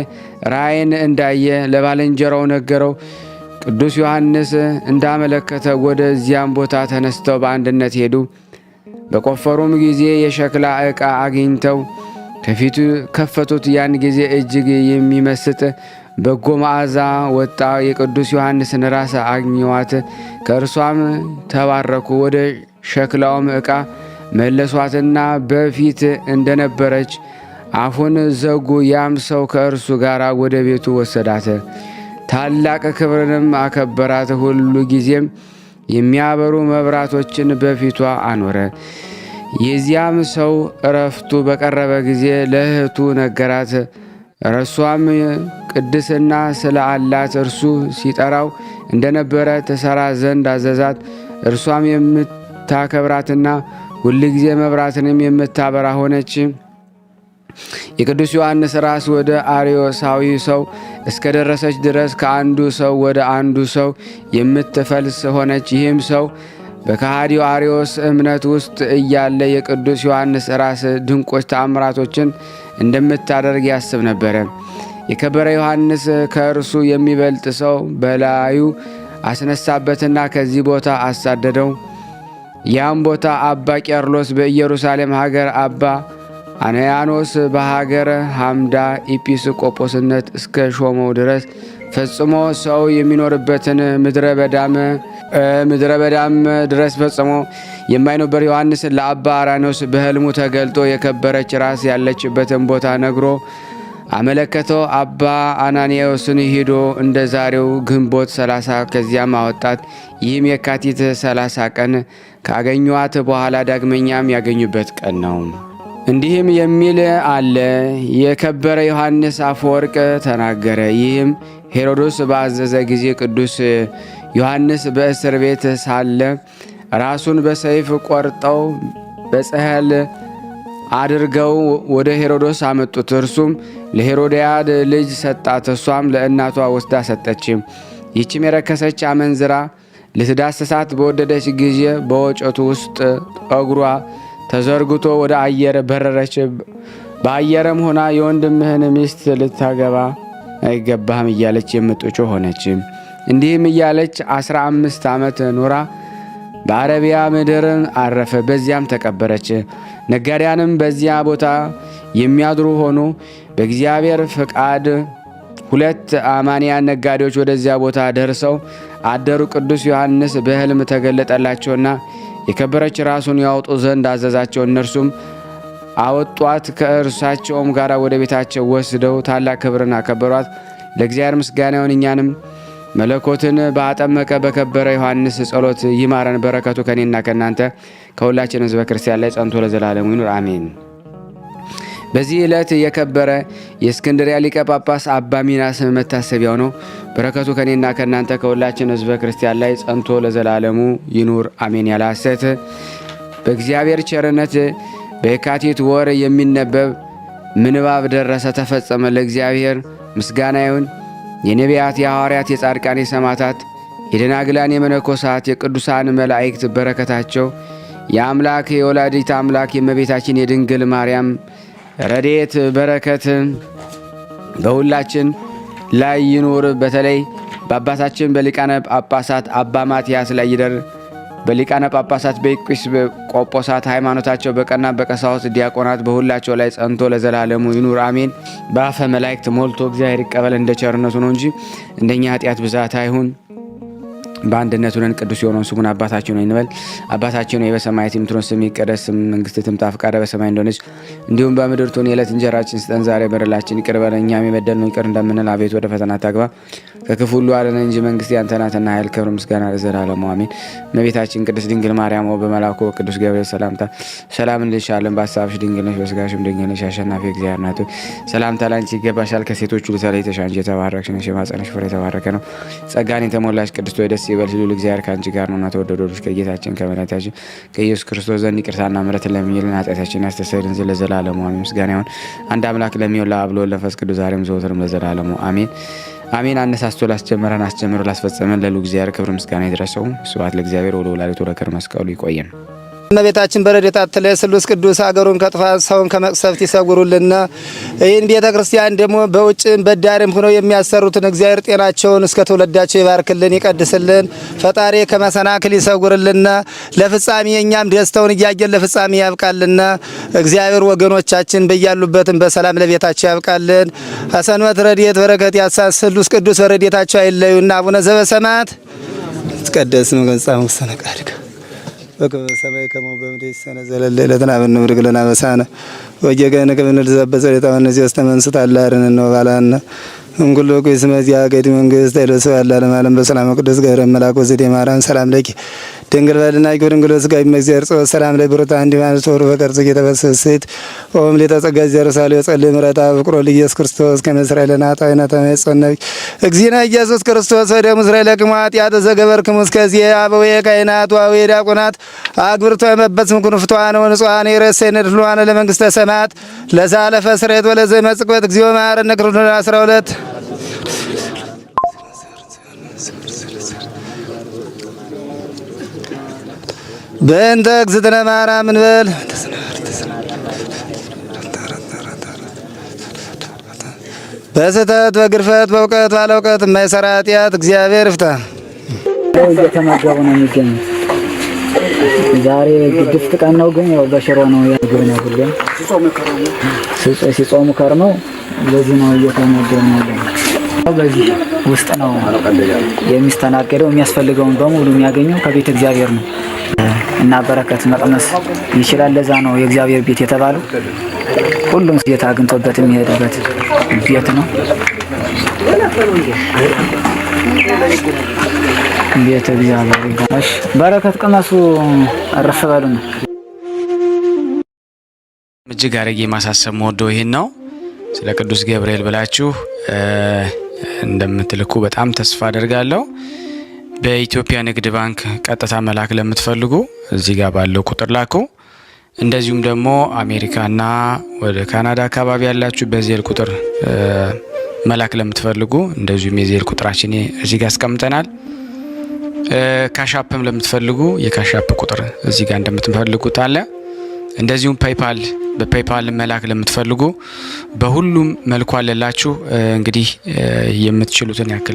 [SPEAKER 3] ራእይን እንዳየ ለባልንጀራው ነገረው። ቅዱስ ዮሐንስ እንዳመለከተ ወደዚያም ቦታ ተነስተው በአንድነት ሄዱ። በቆፈሩም ጊዜ የሸክላ ዕቃ አግኝተው ከፊቱ ከፈቱት። ያን ጊዜ እጅግ የሚመስጥ በጎ መዓዛ ወጣ። የቅዱስ ዮሐንስን ራስ አግኘዋት፣ ከእርሷም ተባረኩ። ወደ ሸክላውም ዕቃ መለሷትና በፊት እንደነበረች አፉን ዘጉ። ያም ሰው ከእርሱ ጋር ወደ ቤቱ ወሰዳት፣ ታላቅ ክብርንም አከበራት። ሁሉ ጊዜም የሚያበሩ መብራቶችን በፊቷ አኖረ። የዚያም ሰው እረፍቱ በቀረበ ጊዜ ለእህቱ ነገራት። እርሷም ቅድስና ስለ አላት እርሱ ሲጠራው እንደነበረ ትሰራ ዘንድ አዘዛት። እርሷም የምታከብራትና ሁል ጊዜ መብራትንም የምታበራ ሆነች። የቅዱስ ዮሐንስ ራስ ወደ አርዮሳዊ ሰው እስከ ደረሰች ድረስ ከአንዱ ሰው ወደ አንዱ ሰው የምትፈልስ ሆነች። ይህም ሰው በከሃዲው አርዮስ እምነት ውስጥ እያለ የቅዱስ ዮሐንስ ራስ ድንቆች ተአምራቶችን እንደምታደርግ ያስብ ነበረ። የከበረ ዮሐንስ ከእርሱ የሚበልጥ ሰው በላዩ አስነሳበትና ከዚህ ቦታ አሳደደው። ያም ቦታ አባ ቄርሎስ በኢየሩሳሌም ሀገር፣ አባ አናያኖስ በሀገረ ሐምዳ ኢጲስቆጶስነት እስከ ሾመው ድረስ ፈጽሞ ሰው የሚኖርበትን ምድረ በዳም ድረስ ፈጽሞ የማይኖበር ዮሐንስን ለአባ አራኖስ በሕልሙ ተገልጦ የከበረች ራስ ያለችበትን ቦታ ነግሮ አመለከተው። አባ አናንያዎስን ሂዶ እንደ ዛሬው ግንቦት 30 ከዚያም አወጣት። ይህም የካቲት 30 ቀን ካገኟት በኋላ ዳግመኛም ያገኙበት ቀን ነው። እንዲህም የሚል አለ። የከበረ ዮሐንስ አፈወርቅ ተናገረ። ይህም ሄሮድስ ባዘዘ ጊዜ ቅዱስ ዮሐንስ በእስር ቤት ሳለ ራሱን በሰይፍ ቆርጠው በጽሕል አድርገው ወደ ሄሮዶስ አመጡት። እርሱም ለሄሮድያድ ልጅ ሰጣት። እሷም ለእናቷ ወስዳ ሰጠች። ይህችም የረከሰች አመንዝራ ልትዳስሳት በወደደች ጊዜ በወጨቱ ውስጥ ጠጉሯ ተዘርግቶ ወደ አየር በረረች። በአየርም ሆና የወንድምህን ሚስት ልታገባ አይገባህም እያለች የምትጮህ ሆነች። እንዲህም እያለች 15 ዓመት ኖራ በአረቢያ ምድር አረፈ። በዚያም ተቀበረች። ነጋዴያንም በዚያ ቦታ የሚያድሩ ሆኑ። በእግዚአብሔር ፍቃድ 2 አማንያን ነጋዴዎች ወደዚያ ቦታ ደርሰው አደሩ። ቅዱስ ዮሐንስ በሕልም ተገለጠላቸውና የከበረች ራሱን ያወጡ ዘንድ አዘዛቸው። እነርሱም አወጧት። ከእርሳቸውም ጋር ወደ ቤታቸው ወስደው ታላቅ ክብርን አከበሯት። ለእግዚአብሔር ምስጋና ይሁን። እኛንም መለኮትን ባጠመቀ በከበረ ዮሐንስ ጸሎት ይማረን። በረከቱ ከኔና ከናንተ ከሁላችን ሕዝበ ክርስቲያን ላይ ጸንቶ ለዘላለሙ ይኑር አሜን። በዚህ ዕለት የከበረ የእስክንድርያ ሊቀ ጳጳስ አባ ሚናስ መታሰቢያው ነው። በረከቱ ከኔና ከናንተ ከሁላችን ሕዝበ ክርስቲያን ላይ ጸንቶ ለዘላለሙ ይኑር አሜን። ያለ ሐሰት በእግዚአብሔር ቸርነት በየካቲት ወር የሚነበብ ምንባብ ደረሰ፣ ተፈጸመ። ለእግዚአብሔር ምስጋና ይሁን። የነቢያት፣ የሐዋርያት፣ የጻድቃን፣ የሰማዕታት፣ የደናግላን፣ የመነኮሳት፣ የቅዱሳን መላእክት በረከታቸው የአምላክ የወላዲት አምላክ የእመቤታችን የድንግል ማርያም ረድኤት በረከት በሁላችን ላይ ይኑር። በተለይ በአባታችን በሊቃነ ጳጳሳት አባ ማትያስ ላይ ይደር። በሊቃነ ጳጳሳት በኤጲስ ቆጶሳት ሃይማኖታቸው በቀና በቀሳውስት ዲያቆናት በሁላቸው ላይ ጸንቶ ለዘላለሙ ይኑር አሜን። በአፈ መላእክት ሞልቶ እግዚአብሔር ይቀበል እንደ ቸርነቱ ነው እንጂ እንደኛ ኃጢአት ብዛት አይሁን። በአንድነት ሆነን ቅዱስ የሆነውን ስሙን አባታችን ሆይ እንበል። አባታችን ሆይ በሰማያት የምትኖር ስምህ ይቀደስ፣ መንግስትህ ትምጣ፣ ፈቃድህ በሰማይ እንደሆነች እንዲሁም በምድር ትሁን። የዕለት እንጀራችንን ስጠን ዛሬ፣ በደላችንን ይቅር በለን እኛም የበደልነውን ይቅር እንደምንል፣ አቤቱ ወደ ፈተና አታግባን ከክፉ ሁሉ አድነን እንጂ መንግስት ያንተ ናትና ኃይል፣ ክብር፣ ምስጋና ለዘላለሙ አሜን። እመቤታችን ቅድስት ድንግል ማርያም ሆይ በመልአኩ በቅዱስ ገብርኤል ሰላምታ ሰላም እንልሻለን። በሐሳብሽ ድንግል ነሽ፣ በሥጋሽም ድንግል ነሽ። አሸናፊ እግዚአብሔር ናት ሆይ ሰላምታ ላንቺ ይገባሻል። ከሴቶች ሁሉ ተለይተሽ አንቺ የተባረክሽ ነሽ፣ የማኅፀንሽ ፍሬ የተባረከ ነው። ጸጋን የተሞላሽ ቅድስት ሆይ ደስ ይበልሽ፣ ልዑል እግዚአብሔር ከአንቺ ጋር ነውና ተወደደው ልጅሽ ከጌታችን ከመድኃኒታችን ከኢየሱስ ክርስቶስ ዘንድ ይቅርታና ምሕረትን ለምኝልን ኃጢአታችንን ያስተሰርይልን ዘንድ ለዘላለሙ አሜን። ምስጋና ይሁን አንድ አምላክ ለሚሆን ለአብ ለወልድ ለመንፈስ ቅዱስ ዛሬም ዘወትርም ለዘላለሙ አሜን።
[SPEAKER 5] አሜን። አነሳስቶ ላስጀመረን አስጀምሮ ላስፈጸመን ለሉ እግዚአብሔር ክብር ምስጋና ይድረሰው። ስብሐት ለእግዚአብሔር ወለወላዲቱ ለክብር መስቀሉ። ይቆየን።
[SPEAKER 6] እመቤታችን በረድኤታ አትለይ። ስሉስ ቅዱስ አገሩን ከጥፋት ሰውን ከመቅሰፍት ይሰውሩልና። ይህን ቤተ ክርስቲያን ደግሞ በውጭም በዳርም ሆነው የሚያሰሩትን እግዚአብሔር ጤናቸውን እስከ ትውልዳቸው ይባርክልን ይቀድስልን። ፈጣሪ ከመሰናክል ይሰውርልና። ለፍጻሜ እኛም ደስታውን እያየን ለፍጻሜ ያብቃልና። እግዚአብሔር ወገኖቻችን በያሉበትም በሰላም ለቤታቸው ያብቃልን። ሰንበት ረድኤት በረከት ያሳስ ስሉስ ቅዱስ በረድኤታቸው አይለዩና። አቡነ ዘበሰማያት ይትቀደስ ስምከ ወይትጸድቅ ስምከ በክብር ሰማይ ከመ በምድር ይሰነ ዘለለ ዕለትነ ሀበነ ወኅድግ ለነ አበሳነ ወጌጋየነ ከመ ንርዛበ ጸሎታነ ዘስተ መንስት አላርን ነው ባላነ እንኩሎ ኩስመት ያገዲ መንግስት አይለሰው ያላለም ዓለም በሰላም ቅዱስ ገብረ መልአክ ወዘዴ ማርያም ሰላም ለኪ ድንግል በልና ይጎድንግሎ ስጋይ መግዚአር ጾ ሰላም ላይ ብሩታ እንዲ ማለት ወር በቀርጽ የተበሰሰት ኦም ለተጸጋ ዘርሳለ ጸልይ ምረታ ፍቅሮ ለኢየሱስ ክርስቶስ ከመስራኤልና ታይና ተመጽነይ እግዚእነ ኢየሱስ ክርስቶስ ወደ እስራኤል ለቅማት ያተዘገበርክሙ እስከዚህ አበው የካይናት ዋው የዲያቆናት አግብርቶ የመበስም ኩንፍቷን ወንጿን የረሰነ ድሏን ለመንግስተ ሰማያት ለዛለፈ ስሬት ወለዘ መጽቆት እግዚኦ ማረነ ክርስቶስ 12 በእንተ እግዝእትነ ማርያም እንበል። በስህተት በግርፈት በእውቀት ባለ እውቀት የማይሰራ ኃጢአት እግዚአብሔር ይፍታ።
[SPEAKER 7] እየተመገቡ ነው የሚገኙት። ዛሬ ግድፍት ቀን ነው፣ ግን ያው በሽሮ ነው ያግብነ ሁሌም ሲጾሙ ከርመው በዚህ ነው እየተመገቡ ነው። በዚህ ውስጥ ነው የሚስተናገደው። የሚያስፈልገውን በሙሉ የሚያገኘው ከቤተ እግዚአብሔር ነው እና በረከት መቅመስ ይችላል። ለዛ ነው የእግዚአብሔር ቤት የተባለው። ሁሉም ጌታ አግኝቶበት የሚሄድበት ቤት ነው። ቤተ እግዚአብሔር ይባላል። በረከት ቅመሱ፣ አረፍ በሉ ነው።
[SPEAKER 1] እጅግ አድርጌ ማሳሰብ ወደው ይሄን ነው። ስለ ቅዱስ ገብርኤል ብላችሁ እንደምትልኩ በጣም ተስፋ አደርጋለሁ። በኢትዮጵያ ንግድ ባንክ ቀጥታ መላክ ለምትፈልጉ እዚህ ጋር ባለው ቁጥር ላኩ። እንደዚሁም ደግሞ አሜሪካና ወደ ካናዳ አካባቢ ያላችሁ በዜል ቁጥር መላክ ለምትፈልጉ እንደዚሁም የዜል ቁጥራችን እዚህ ጋር አስቀምጠናል። ካሻፕም ለምትፈልጉ የካሻፕ ቁጥር እዚህ ጋር እንደምትፈልጉት አለ። እንደዚሁም ፔይፓል በፔይፓል መላክ ለምትፈልጉ በሁሉም መልኩ አለላችሁ። እንግዲህ የምትችሉትን ያክል